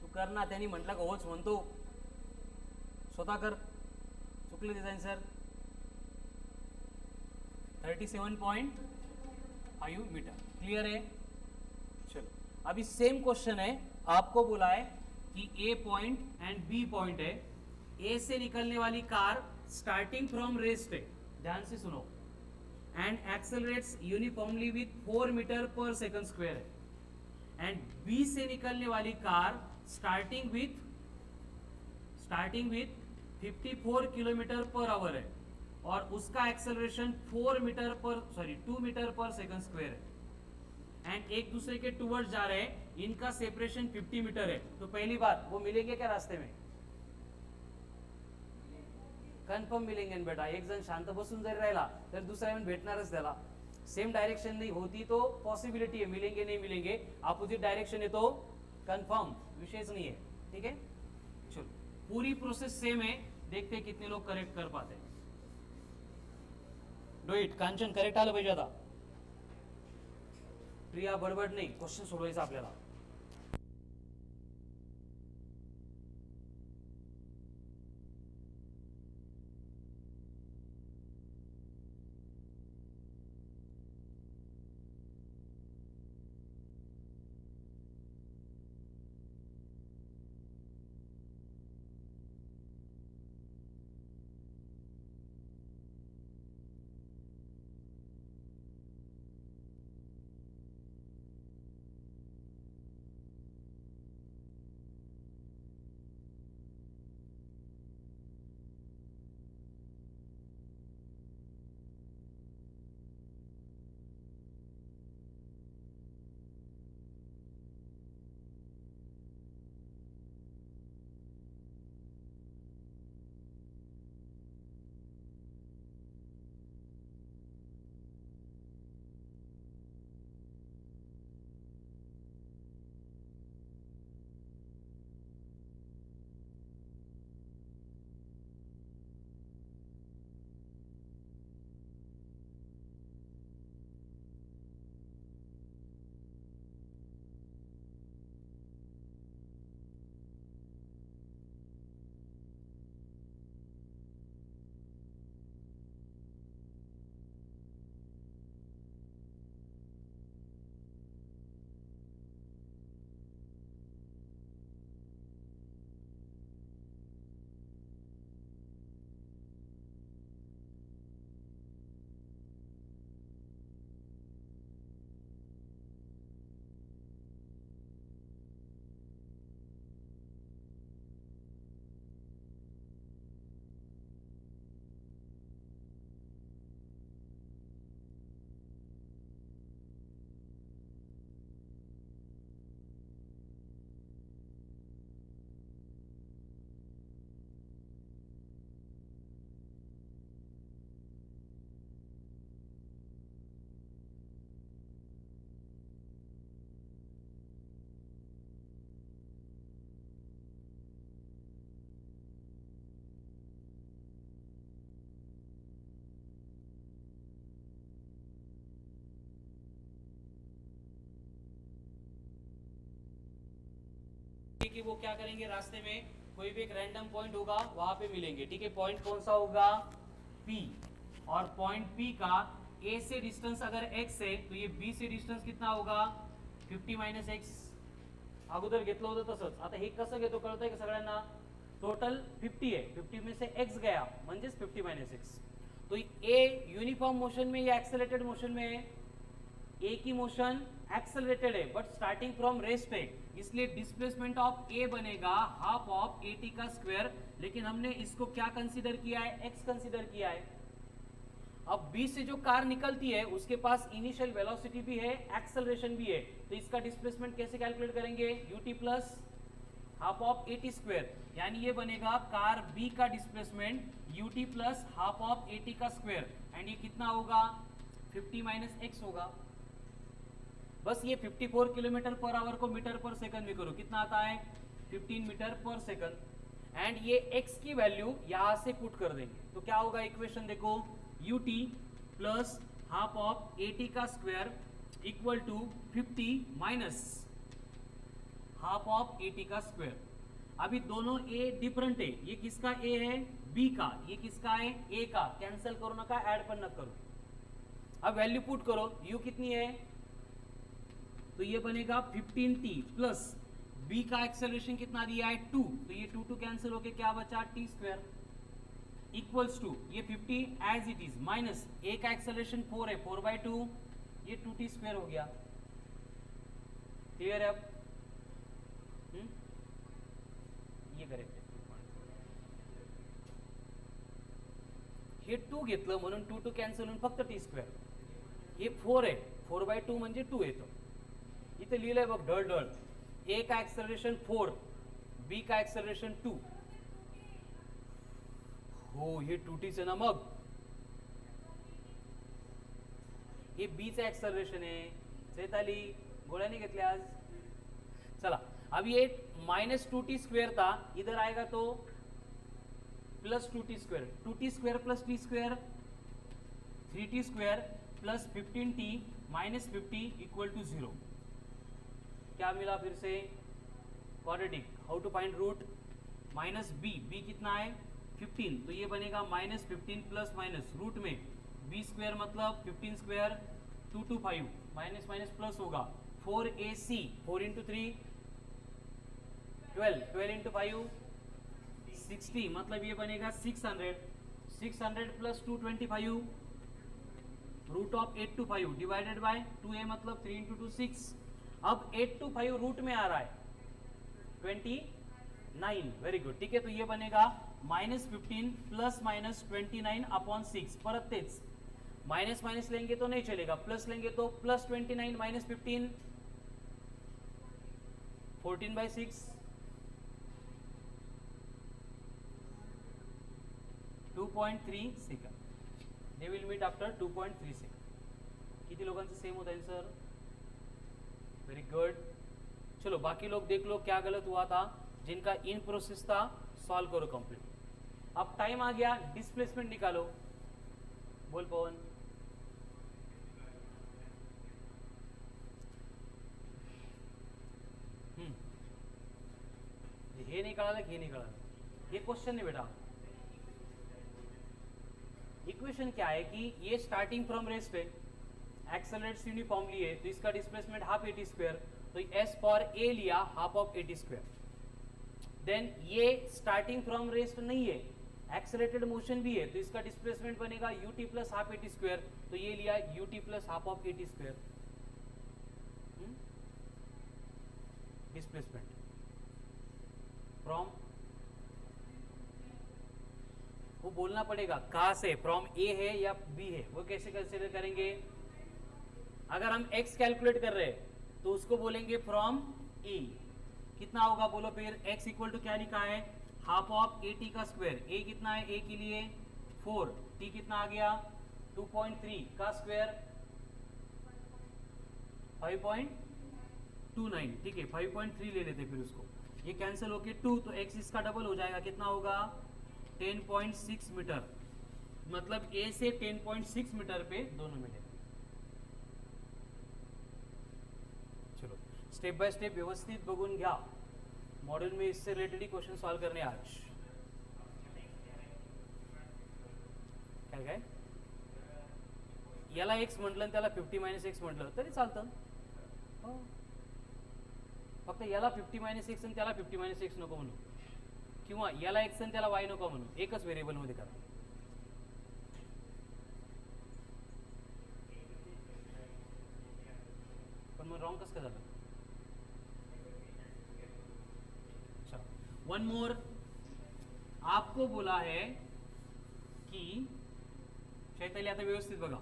तू कर ना. त्यांनी म्हटलं का होच म्हणतो, स्वतः कर. चुकले डिझाईन सर. 37.5 मीटर. क्लियर है? चलो अभी सेम क्वेश्चन है. आपको बोला है कि ए पॉइंट एंड बी पॉइंट है. ए से निकलने वाली कार स्टार्टिंग फ्रॉम रेस्ट है, ध्यान से सुनो, and accelerates uniformly with 4 metre per second square है. एंड बी से निकलने वाली car starting with 54 kilometre per hour है और उसका acceleration 2 metre per second square है. एंड एक दूसरे के टूवर्ड्स जा रहे हैं. इनका सेपरेशन 50 मीटर है. तो पहली बात, वो मिलेंगे क्या रास्ते में? कन्फर्म मिलेंगे ना बेटा. एक जण शांत बसून जरी राहिला तर दुसरा येऊन भेटणारच त्याला. सेम डायरेक्शन नहीं होती तो पॉसिबिलिटी है, मिलेंगे नहीं मिलेंगे. अपोजिट डायरेक्शन है तो कन्फर्म, विशेष नहीं है. ठीक है, चलो पूरी प्रोसेस सेम है. देखते हैं कितने लोग करेक्ट कर पाते हैं. Do it. कांचन करेक्ट आलं पाहिजे आता. प्रिया बडबड नाही, क्वेश्चन सोडवायचा आपल्याला. कि वो क्या करेंगे, रास्ते में कोई भी एक रैंडम पॉइंट होगा वहां पे मिलेंगे. ठीक है, पॉइंट कौन सा होगा? P. और पॉइंट P का A से डिस्टेंस अगर x है तो ये B से डिस्टेंस कितना होगा? 50 मायनस एक्स. अगोदर घेतलं होतं तसंच. आता हे कसं घेतो कळतंय का सगळ्यांना? टोटल 50 है, 50 में से x गया म्हणजेच 50 मायनस एक्स. तो A यूनिफॉर्म मोशन में या एक्सेलरेटेड मोशन में है? A की मोशन एक्सेलरेटेड है बट स्टार्टिंग फ्रॉम रेस्ट है, इसलिए डिस्प्लेसमेंट ऑफ A बनेगा हाफ ऑफ AT का स्क्वायर. लेकिन हमने इसको क्या कंसीडर किया है? x कंसीडर किया है. अब B से जो कार निकलती है उसके पास इनिशियल वेलोसिटी भी है, एक्सेलरेशन भी है, तो इसका डिस्प्लेसमेंट कैसे कैलकुलेट करेंगे? ut plus half of AT square. यानी ये बनेगा कार B का displacement ut plus half of AT का स्क्वायर. एंड ये कितना होगा? 50 माइनस एक्स होगा. बस ये 54 किलोमीटर पर आवर को मीटर पर सेकंड में करो, कितना आता है 15 मीटर पर सेकंड। एंड ये x की वैल्यू यहां से पुट कर देंगे तो क्या होगा इक्वेशन देखो, ut plus half of at का square equal to 50 minus half of at का स्क्वायर। अभी दोनों a डिफरेंट है, ये किसका a है b का, ये किसका है a का, कैंसिल करो ना का ऐड पर न करो। अब वैल्यू पुट करो, u कितनी है तो ये बनेगा 15t प्लस b का एक्सेलरेशन कितना दिया है 2, तो ये 2 कैंसिल होके क्या बचा t स्क्वायर इक्वल्स टू ये 50 as it is minus a का एक्सेलरेशन 4 है 4/2, ये 2t स्क्वायर हो गया। क्लियर है अब? ये करेक्ट है। हे 2 घेतलं म्हणून 2 कॅन्सल होऊन फक्त t स्क्वेअर, हे 4 आहे 4/2 म्हणजे 2 येतो। इथे लिहिलंय बघ ढळ ढळ, a का एक्सेलरेशन 4, b का एक्सेलरेशन 2, हो हे 2t's आहे ना, मग हे b चं एक्सेलरेशन आहे। चैताली गोळ्याने घेतले आज, चला अब ये -2t स्क्वायर था, इधर आएगा तो plus 2t square, 2t square plus t square 3t square plus 15t minus 50 equal to 0। क्या मिला फिर से quadratic, how to find root, minus b, b कितना है 15, तो ये बनेगा -15 प्लस माइनस रूट में b स्क्वायर मतलब 15 square 2 to 5 minus minus plus होगा 4ac 4 into 3 12, 12 into 5 60, मतलब ये बनेगा 600, 600 plus 225 root of 8 to 5 divided by 2a मतलब 3 into 2 6। अब 8 to 5 रूट में आ रहा है 29, वेरी गुड, ठीक है। तो ये बनेगा -15 प्लस माइनस 29/6, परत तेच माइनस माइनस लेंगे तो नहीं चलेगा, प्लस लेंगे तो plus 29 minus 15 14/6 2.3 second, they will meet after 2.3 second. किती लोकांचं सेम होता है सर, वेरी गुड। चलो बाकी लोग देख लो क्या गलत हुआ था, जिनका इन प्रोसेस था सॉल्व करो कंप्लीट। अब टाइम आ गया, डिस्प्लेसमेंट निकालो, बोल पवन। ये नहीं कळालं कि ये नहीं कळालं, ये क्वेश्चन नहीं बेटा। इक्वेशन क्या है कि ये स्टार्टिंग फ्रॉम रेस्ट है, एक्सेलरेट्स यूनिफॉर्मली है, तो इसका डिस्प्लेसमेंट हाफ at स्क्वायर, तो एस फॉर ए लिया half of at square. Then ये स्टार्टिंग फ्रॉम रेस्ट नहीं है, एक्सेलरेटेड मोशन भी है, तो इसका डिस्प्लेसमेंट बनेगा ut plus half at square, तो ये लिया ut plus half of at square displacement from, वो बोलना पड़ेगा कहां से, फ्रॉम ए है या बी है, वो कैसे कंसीडर करेंगे। अगर हम x कैलकुलेट कर रहे हैं तो उसको बोलेंगे फ्रॉम ए, कितना होगा बोलो फिर, x इक्वल टू क्या लिखा है हाफ ऑफ at का स्क्वायर, a कितना है a के लिए 4, t कितना आ गया 2.3 का स्क्वायर 5.29, ठीक है 5.3 ले लेते फिर उसको, ये कैंसिल होके 2, तो x इसका डबल हो जाएगा, कितना होगा 10.6 मीटर, मतलब a से 10.6 मीटर पे दोनों मिले। चलो स्टेप बाय स्टेप व्यवस्थित बघून घ्या, मॉड्यूल में इससे रिलेटेड ही क्वेश्चन सॉल्व करने आज। काय काय याला x म्हटलं आणि त्याला 50 - x म्हटलं तरी चालतं, हो फक्त याला 50 - x आणि त्याला 50 - x नको म्हणू, किंवा याला x आणि त्याला y नको म्हणू, एकच व्हेरिएबल मध्ये करा। पण मग रॉंग कसं झालं। अच्छा वन मोर, आपको बोला है कि चैतन्य आता व्यवस्थित बघा,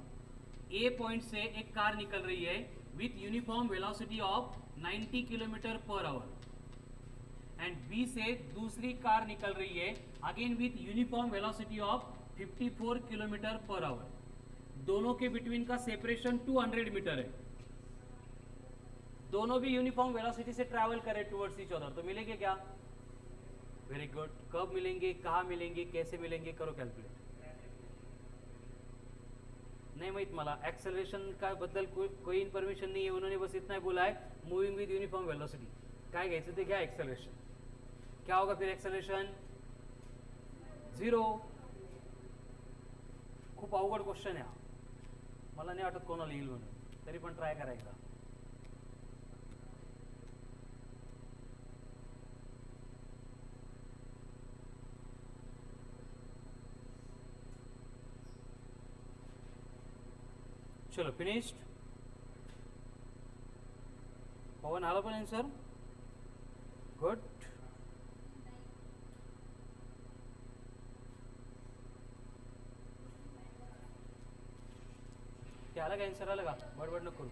ए पॉइंट से एक कार निकल रही है with uniform velocity of 90 kilometre per hour, and B से दूसरी कार निकल रही है again with uniform velocity of 54 kilometre per hour, दोनों के बिटवीन का सेपरेशन 200 मीटर है। दोनों भी यूनिफॉर्म वेलोसिटी से ट्रैवल करे टुवर्ड्स ईच अदर, तो मिलेंगे क्या? Very good. कब मिलेंगे, कहाँ मिलेंगे, कैसे मिलेंगे, करो कैलकुलेट। नहीं माहित मला, एक्सेलरेशन का बद्दल कोई इन्फॉर्मेशन नहीं है, उन्होंने बस इतना ही बोला है मूविंग विद यूनिफॉर्म वेलोसिटी। काय घ्यायचं ते घ्या एक्सेलरेशन। क्या होगा फिर एक्सेलरेशन? 0। खूप अवघड क्वेश्चन आहे हा, मला नाही वाटत कोणाला येईल म्हणून, तरी पण ट्राय करायचा। चलो फिनिश्ड। पवन आला पण आन्सर, गुड। क्या अलग आंसर अलग, बड़बड़ न करो।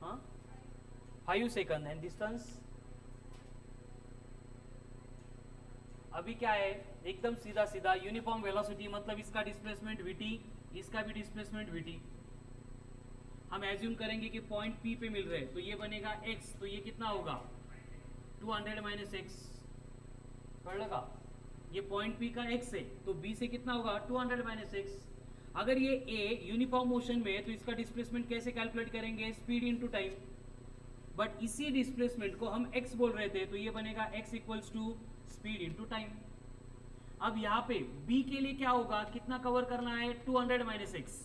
हाँ 5 सेकंड एंड डिस्टेंस अभी क्या है, एकदम सीधा सीधा यूनिफॉर्म वेलोसिटी मतलब इसका डिस्प्लेसमेंट vt, इसका भी डिस्प्लेसमेंट vt। हम एज्यूम करेंगे कि पॉइंट P पे मिल रहे हैं, तो ये बनेगा x, तो ये कितना होगा 200 माइनस x, पढ़ लगा। ये पॉइंट P का x है, तो B से कितना होगा 200 माइनस x। अगर ये A यूनिफॉर्म मोशन में है तो इसका डिस्प्लेसमेंट कैसे कैलकुलेट करेंगे, स्पीड इनटू टाइम। बट इसी डिस्प्लेसमेंट को हम x बोल रहे थे, तो ये बनेगा x equals to speed into time. अब यहाँ पे B के लिए क्या होगा, कितना कवर करना है 200 माइनस x,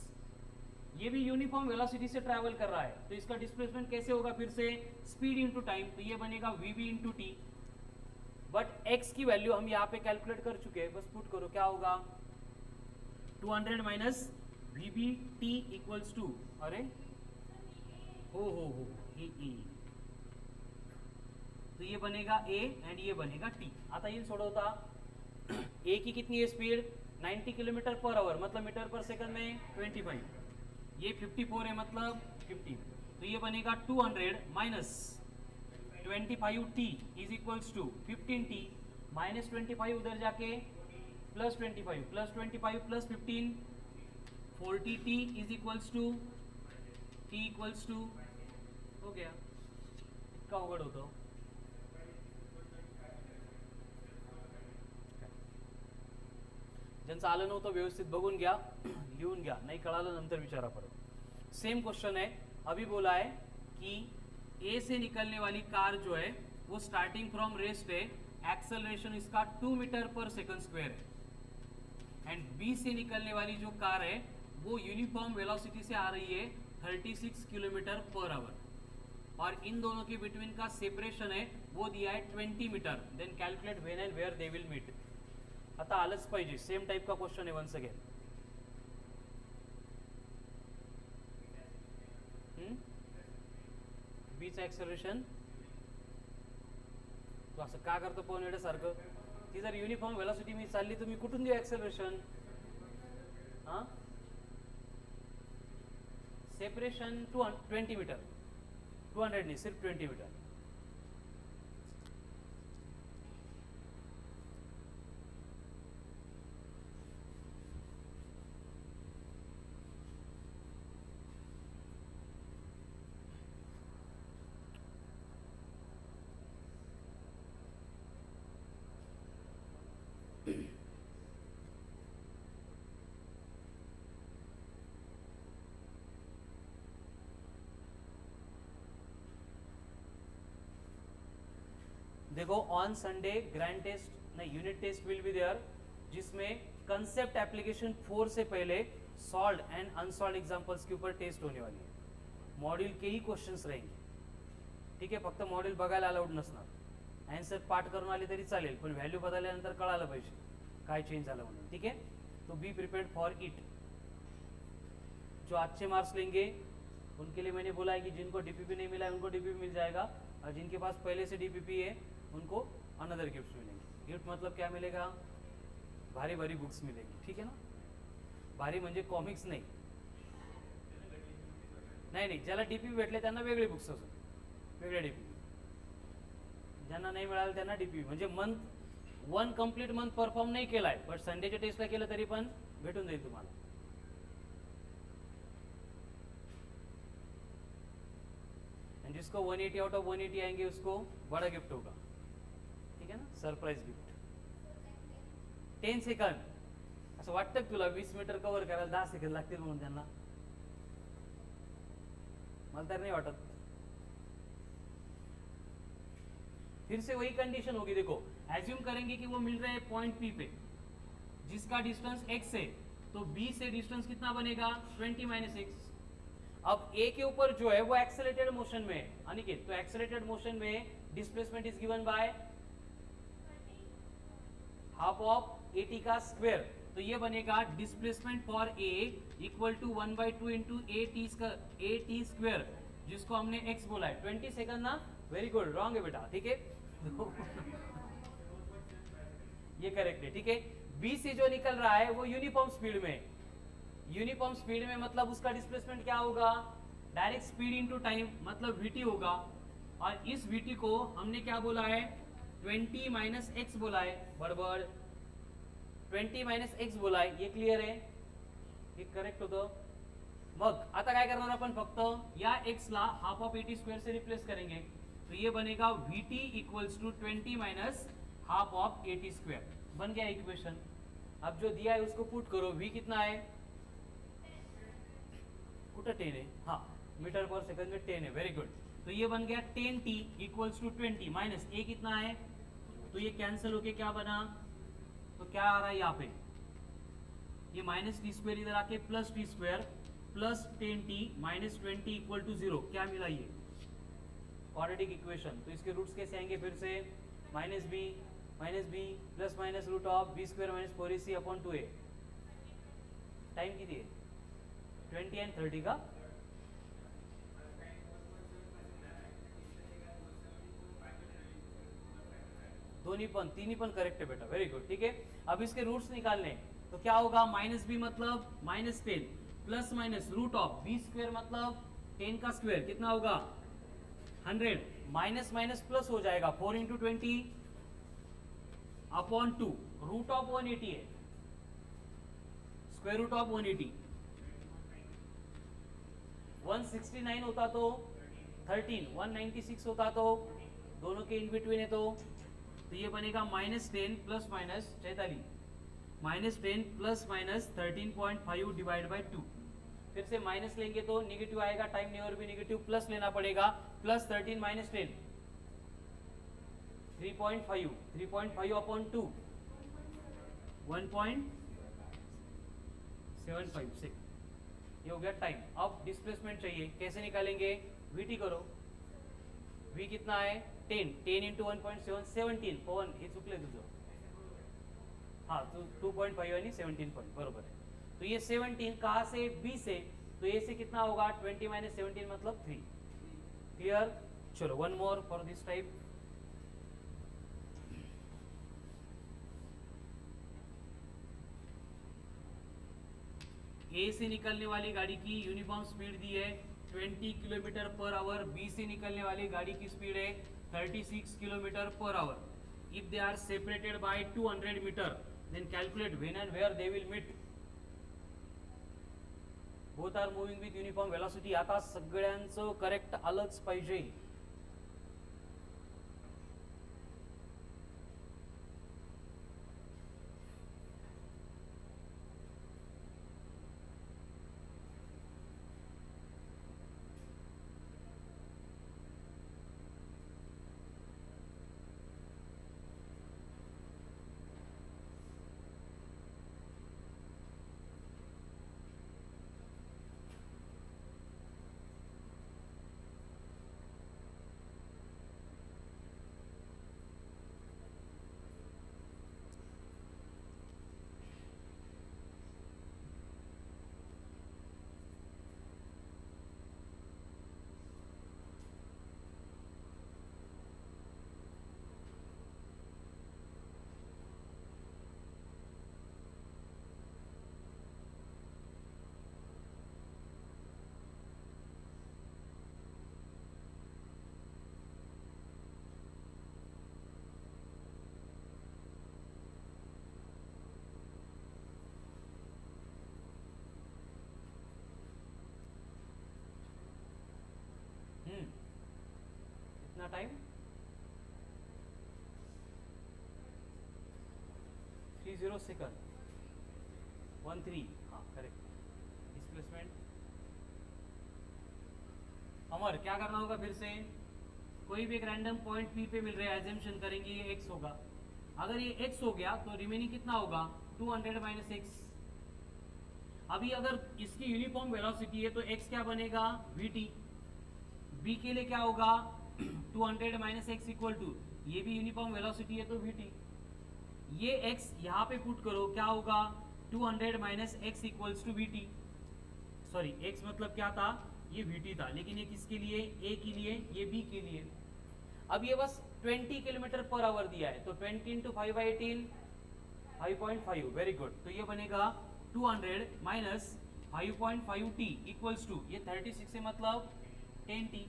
ये भी यूनिफॉर्म वेलोसिटी से ट्रैवल कर रहा है, तो इसका डिस्प्लेसमेंट कैसे होगा फिर से स्पीड इनटू टाइम, तो ये बनेगा vb into T. But x की वैल्यू हम यहाँ पे कैलकुलेट कर चुके हैं, बस पुट करो क्या होगा 200 minus vb t equals to, अरे हो e, तो ये बनेगा a एंड ये बनेगा t। आता ये सोडवता a की कितनी है स्पीड 90 किलोमीटर पर आवर, मतलब मीटर पर सेकंड में 25, ये 54 है मतलब 50, तो ये बनेगा 200 minus 25t is equals to 15t minus 25 उधर जाके plus 25 plus 15 40t is equals to t equals to, हो गया। इतका अवघड होतं। ज्यांचं आलं नव्हतं व्यवस्थित बघून घ्या, लिहून घ्या, नहीं कळालं नंतर विचारा परत। सेम क्वेश्चन है, अभी बोला है कि ए से निकलने वाली कार जो है वो स्टार्टिंग फ्रॉम रेस्ट है, एक्सेलरेशन इसका 2 मीटर पर सेकंड स्क्वायर है, एंड बी से निकलने वाली जो कार है वो यूनिफॉर्म वेलोसिटी से आ रही है 36 किलोमीटर पर आवर, और इन दोनों के बिटवीन का सेपरेशन है वो दिया है 20 metre. Then calculate when and where they will meet. आता आलंच पाहिजे, सेम टाइप का क्वेश्चन है वंस अगेन। बीच एक्सेलरेशन, तो असं का करतो पवन वेड्यासारखं, ती जर युनिफॉर्म वेलोसिटी मी चालली तर मी कुठून देऊ एक्सेलरेशन? हां सेपरेशन 20 मीटर, 200 नहीं सिर्फ 20 मीटर। देखो ऑन संडे ग्रैंड टेस्ट नहीं unit test will be there, जिसमें कंसेप्ट एप्लीकेशन 4 से पहले सॉल्व्ड एंड अनसॉल्व्ड एग्जांपल्स के ऊपर टेस्ट होने वाली है। मॉड्यूल के ही क्वेश्चंस रहेंगे, ठीक है। फक्त मॉड्यूल बघायला अलाउड नसणार, आन्सर पाठ करून आले तरी चालेल, पण व्हॅल्यू बदलल्यानंतर कळालं पाहिजे काय चेंज झालं म्हणून, ठीक है। तो बी प्रिपेयर्ड फॉर इट। जो अच्छे मार्क्स लेंगे उनके लिए मैंने बोला है कि जिनको डीपीपी नहीं मिला है उनको डीपीपी मिल जाएगा, और जिनके पास पहले से डीपीपी है उनको अनदर गिफ्ट मिलेंगे। गिफ्ट मतलब क्या मिलेगा, भारी भारी बुक्स मिलेंगी, ठीक है ना। भारी म्हणजे कॉमिक्स नाही, नाही ज्याला डीपीपी भेटले त्यांना वेगळे बुक्स असून वेगळे डीपीपी, ज्यांना नाही मिळालं त्यांना डीपीपी। म्हणजे मंथ 1 कंप्लीट मंथ परफॉर्म नाही केलाय बट संडेच्या टेस्टला केलं तरी पण भेटून जाईल तुम्हाला। जिसको 180 आउट ऑफ 180 आएंगे उसको बड़ा गिफ्ट होगा, ठीक है ना, सरप्राईज गिफ्ट. 10 सेकंड. असं वाटतं का तुला 20 मीटर कव्हर करायला 10 सेकंड लागतील म्हणून त्यांना? मला तर नाही वाटत. फिर से वही कंडीशन होगी. देखो एज्यूम करेंगे कि वो मिल रहे हैं पॉइंट पी पे जिसका डिस्टेंस x है, तो b से डिस्टेंस कितना बनेगा 20 माइनस एक्स. अब a के ऊपर जो है वो एक्सेलरेटेड मोशन में है अनिकेत, तो एक्सेलरेटेड मोशन में displacement is given by half of at का स्क्वायर. तो ये बनेगा displacement for a equal to 1/2 into at square, जिसको हमने x बोला है. 20 सेकंड ना, वेरी गुड. रॉन्ग है बेटा, ठीक है. ये करेक्ट है, ठीक है. बी से जो निकल रहा है वो यूनिफॉर्म स्पीड में. यूनिफॉर्म स्पीड में मतलब उसका डिस्प्लेसमेंट क्या होगा, डायरेक्ट स्पीड इनटू टाइम, मतलब vt होगा. और इस vt को हमने क्या बोला है 20 माइनस एक्स बोला है. बरोबर 20 माइनस एक्स बोला आहे. ये क्लियर आहे, हे करेक्ट होतं. मग आता काय करणार आपण, फक्त या x ला हाफ ऑफ एटी स्क्वायर से रिप्लेस करेंगे. तो ये बनेगा vt equals to 20 minus half of a t square. बन गया इक्वेशन. अब जो दिया है उसको पुट करो. v कितना है, कुछ 10 है, हाँ मीटर पर सेकंड में 10 है. Very good. तो ये बन गया 10t equals to 20 minus a कितना है, तो ये कैंसिल होके क्या बना, तो क्या आ रहा है यहाँ पे, ये माइनस टी स्क्वायर इधर आके plus T square plus 10t minus 20 equal to 0. क्या मिला, ये क्वाड्रेटिक इक्वेशन. तो इसके रूट्स कैसे आएंगे, फिर से minus b plus minus root of b square minus 4ac upon 2a. Time किती आहे 20 एंड 30 का. दोनों पण तीनों पण करेक्ट है बेटा, वेरी गुड. ठीक है, अब इसके रूट्स निकालने, तो क्या होगा, माइनस बी मतलब minus 10 plus minus root of b square मतलब 10 का स्क्वायर कितना होगा 100. माइनस माइनस प्लस हो जाएगा 4 इंटू 20 अपॉन 2. रूट ऑफ 180 है, स्क्वायर रूट ऑफ 180. 169 होता तो 13, 196 होता तो दोनों के इन बिटवीन है. तो ये बनेगा minus 10 plus minus 43 minus 10 plus minus 13.5 divide by 2. फिर से माइनस लेंगे तो निगेटिव आएगा, टाइम नेवर भी निगेटिव, प्लस लेना पड़ेगा. प्लस 13 माइनस 10 3.5 अपॉन 2 1.75 से. ये हो गया टाइम. अब डिस्प्लेसमेंट चाहिए, कैसे निकालेंगे, vt करो. v कितना है 10 इंटू 1.7 17 पवन हे चुकले तुझं, हाँ तो 2.5 आणि 17 पॉइंट बरोबर है. तो ये 17 कहाँ से, b से, तो a से कितना होगा 20 माइनस 17 मतलब 3. क्लियर. चलो one more for this type. A से निकलने वाली गाड़ी की यूनिफॉर्म स्पीड दी है 20 किलोमीटर पर आवर. बी से निकलने वाली गाड़ी की स्पीड है 36 kilometre per hour. If they are separated by 200 metre then calculate when and where they will meet. Both are moving with uniform velocity. आता सगळ्यांचं करेक्ट आलंच पाहिजे. टाइम 30 सेकंड 13, हाँ करेक्ट। डिस्प्लेसमेंट अमर क्या करना होगा फिर से, कोई भी एक रैंडम पॉइंट पी पे मिल रहा है, एजम्पशन करेंगे ये x होगा। अगर ये x हो गया तो रिमेनिंग कितना होगा 200 माइनस एक्स। अभी अगर इसकी यूनिफॉर्म वेलोसिटी है तो x क्या बनेगा vt। b के लिए क्या होगा 200 माइनस एक्स इक्वल टू, ये भी यूनिफॉर्म वेलोसिटी है तो vt। ये x यहाँ पे पुट करो, क्या होगा 200 minus x equals to vt। Sorry x मतलब क्या था, ये vt था, लेकिन ये किसके लिए, a के लिए, ये b के लिए। अब ये बस 20 किलोमीटर पर आवर दिया है, तो 20 इंटू 5/18 5.5, वेरी गुड। तो ये बनेगा 200 माइनस 5.5t इक्वल्स टू, ये 36 से मतलब 10t।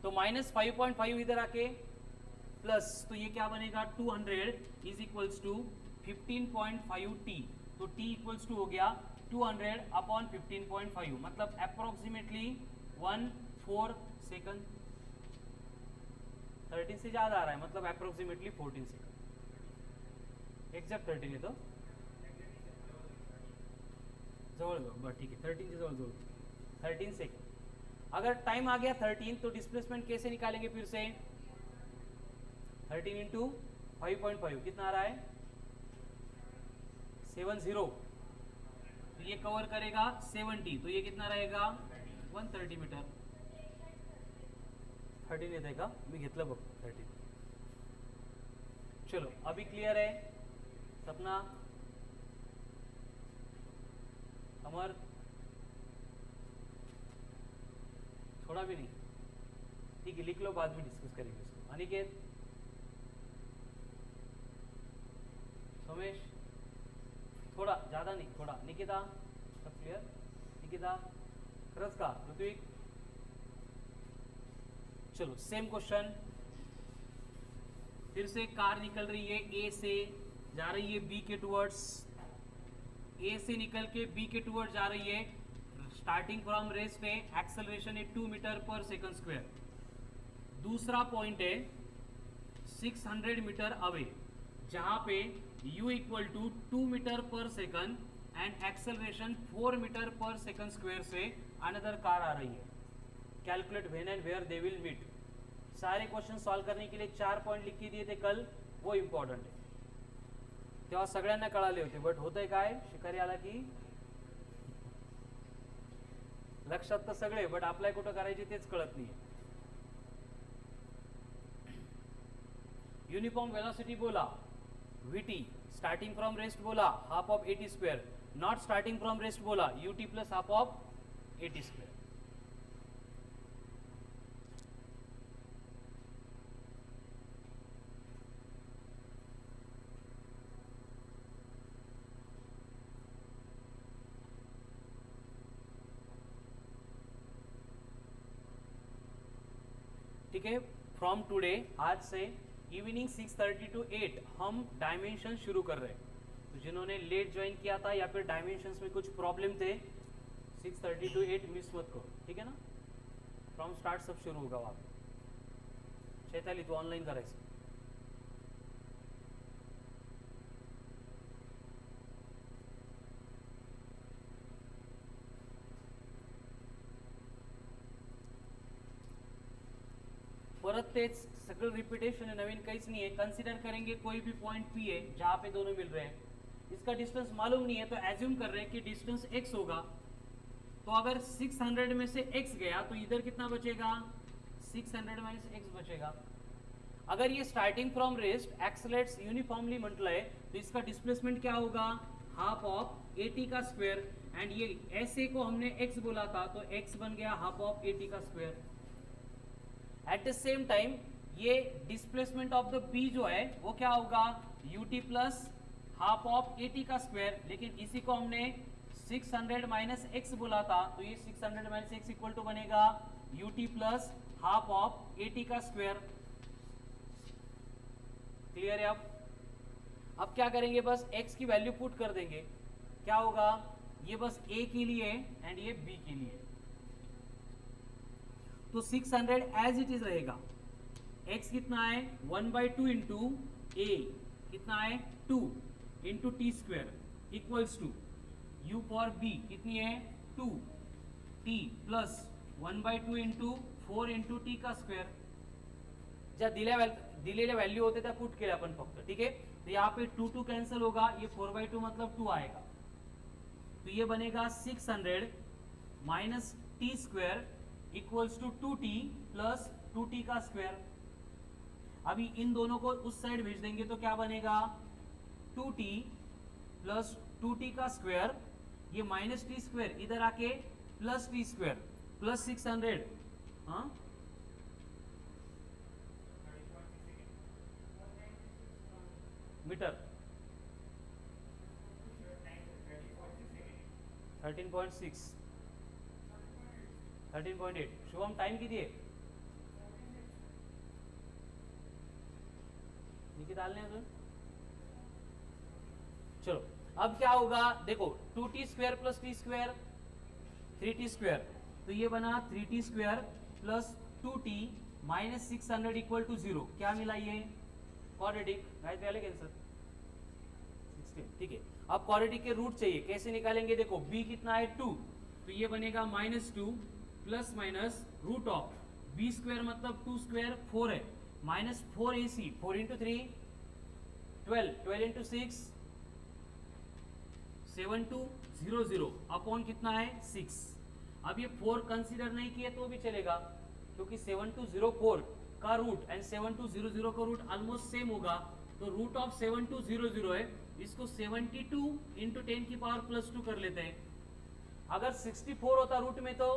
तो माइनस 5.5 इधर आके प्लस, तो ये क्या बनेगा 200 इज इक्वल्स टू 15.5t। तो t इक्वल्स टू हो गया 200 अपॉन 15.5, मतलब अप्रोक्सीमेटली 1/4 सेकंड। 13 से ज्यादा आ रहा है, मतलब अप्रोक्सीमेटली 14 सेकंड। एक्जैक्ट 13 है तो जवळ बरं ठीक है, 13 से जवळ 13 सेकंड। अगर टाइम आ गया 13 तो डिस्प्लेसमेंट कैसे निकालेंगे फिर से, 13 इंटू 5.5 कितना आ रहा है 70। तो ये कवर करेगा 70, तो ये कितना रहेगा 130 मीटर। 13 येत आहे का, मी घेतलं बघ 13। चलो अभी क्लियर है सपना, अमर थोड़ा भी नहीं, ठीक है लिख लो, बाद में डिस्कस करेंगे इसको। अनिकेत, सोमेश, थोड़ा ज्यादा नहीं, थोड़ा। निकिता सब क्लियर, निकिता खरंच का, ऋत्विक चलो सेम क्वेश्चन फिर से। कार निकल रही है ए से, जा रही है बी के टुवर्ड्स, ए से निकल के बी के टुवर्ड्स जा रही है। स्टार्टिंग फ्रॉम रेस्ट है, एक्सेलरेशन है 2 मीटर पर सेकंड स्क्वायर। दूसरा पॉइंट है 600 मीटर अवे, जहां पे u equal to 2 metre per second and acceleration 4 metre per second square से अनदर कार आ रही है। Calculate when and where they will meet. सारे क्वेश्चन सॉल्व करने के लिए 4 पॉइंट लिख के दिए थे कल, वो इम्पॉर्टंट आहे, तेव्हा सगळ्यांना कळाले होते, बट होतंय काय शिकारी आला की लक्षात तर सगळे, बट अप्लाय कुठं करायचे तेच कळत नाही। यूनिफॉर्म वेलोसिटी बोला vt, स्टार्टिंग फ्रॉम रेस्ट बोला half of 80 square, not starting from rest बोला ut plus half of 80 square. ठीक है, फ्रॉम टुडे, आज से इवनिंग 6:30 to 8 हम डायमेंशन शुरू कर रहे हैं। तो जिन्होंने लेट ज्वाइन किया था या फिर डायमेंशंस में कुछ प्रॉब्लम थे, 6:30 to 8 मिस मत करो, ठीक है ना। फ्रॉम स्टार्ट सब शुरू होगा वहाँ पे। चैताली तू ऑनलाइन करायचं। परत तेच सगळं रिपीटेशन है, नवीन काहीच नहीं है। कंसीडर करेंगे कोई भी पॉइंट पी है जहाँ पे दोनों मिल रहे हैं, इसका डिस्टेंस मालूम नहीं है, तो एज्यूम कर रहे हैं कि डिस्टेंस x होगा। तो अगर 600 में से x गया तो इधर कितना बचेगा 600 माइनस x बचेगा। अगर ये स्टार्टिंग फ्रॉम रेस्ट एक्सलेट्स यूनिफॉर्मली म्हटलंय तो इसका डिस्प्लेसमेंट क्या होगा हाफ ऑफ 80 का स्क्वायर, एंड ये ऐसे को हमने x बोला था तो x बन गया हाफ ऑफ 80 का square. At the same time ये डिस्प्लेसमेंट ऑफ द बी जो है वो क्या होगा ut प्लस हाफ ऑफ 80 का स्क्वायर, लेकिन इसी को हमने 600 माइनस एक्स बोला था, तो ये 600 माइनस एक्स इक्वल टू बनेगा ut प्लस हाफ ऑफ 80 का स्क्वायर। क्लियर है। अब क्या करेंगे, बस x की वैल्यू पुट कर देंगे, क्या होगा ये बस a के लिए एंड ये b के लिए। तो 600 एज इट इज रहेगा। x कितना है 1/2 इंटू ए कितना है 2 into t square equals to u for b कितनी है 2 t plus 1/2 into 4 into t का स्क्वेअर। ज्या दिलेल्या व्हॅल्यू होते त्या पुट केल्या आपण फक्त, ठीक है। तो यहाँ पे 2 कैंसिल होगा, ये 4/2 मतलब 2 आएगा, तो ये बनेगा 600 minus t square equals to 2t plus 2t का स्क्वेयर। अभी इन दोनों को उस साइड भेज देंगे तो क्या बनेगा 2t प्लस 2t का स्क्वेयर, ये माइनस टी स्क्वेयर इधर आके plus t square plus 600 metre 13.6 13.8। Shubham time किती आहे निकी डालने अजून। चलो अब क्या होगा देखो 2t square plus T square 3t square, तो ये बना 3t square plus 2t minus 600 equal to 0। क्या मिला ये क्वाड्रेटिक, राइट वाले कैंसर 16, ठीक है। अब क्वाड्रेटिक के रूट चाहिए, कैसे निकालेंगे देखो b कितना है 2, तो ये बनेगा -2 plus minus root of b square मतलब 2 स्क्वायर 4 है minus 4ac 4 into 3 12 12 into 6 7200 upon कितना है 6। अब ये 4 कंसीडर नहीं किए तो भी चलेगा क्योंकि 7204 का रूट एंड 7200 का रूट ऑलमोस्ट सेम होगा, तो रूट ऑफ 7200 है, इसको 72 इंटू 10 की पावर प्लस 2 कर लेते हैं। अगर 64 होता रूट में तो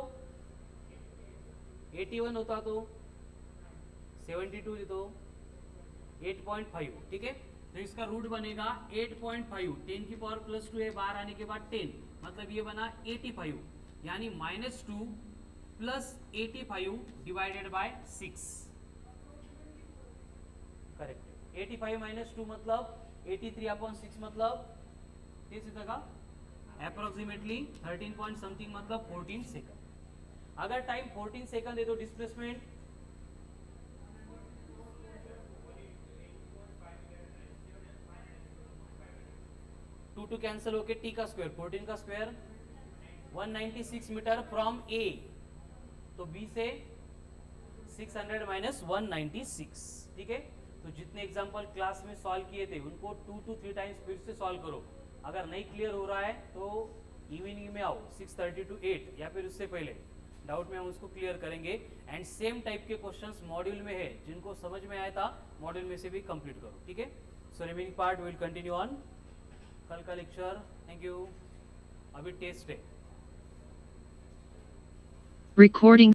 81 होता, तो 72 तो 8.5, ठीक है। तो इसका रूट बनेगा 8.5, 10 की पावर प्लस 2 है, बाहर आने के बाद 10 मतलब ये बना 85, यानी -2 plus 85 divided by 6, correct. 85 minus 2 मतलब 83/6 मतलब किस तरह का अप्रोक्सीमेटली 13 पॉइंट समथिंग मतलब 14 सेकंड। अगर टाइम 14 सेकंड है तो डिस्प्लेसमेंट टू कैंसिल होके टी का स्क्वायर 14 का स्क्वायर 196 मीटर फ्रॉम ए, तो बी से 600 माइनस 196, ठीक है। तो जितने एग्जांपल क्लास में सॉल्व किए थे उनको 2 to 3 टाइम्स फिर से सॉल्व करो। अगर नहीं क्लियर हो रहा है तो इवनिंग में आओ 6:30 to 8 या फिर उससे पहले डाउट में हम उसको क्लियर करेंगे। एंड सेम टाइप के क्वेश्चंस मॉड्यूल में है, जिनको समझ में आया था मॉड्यूल में से भी कंप्लीट करो, ठीक है। So remaining part will continue on कल का लेक्चर। Thank you. अभी टेस्ट है। Recording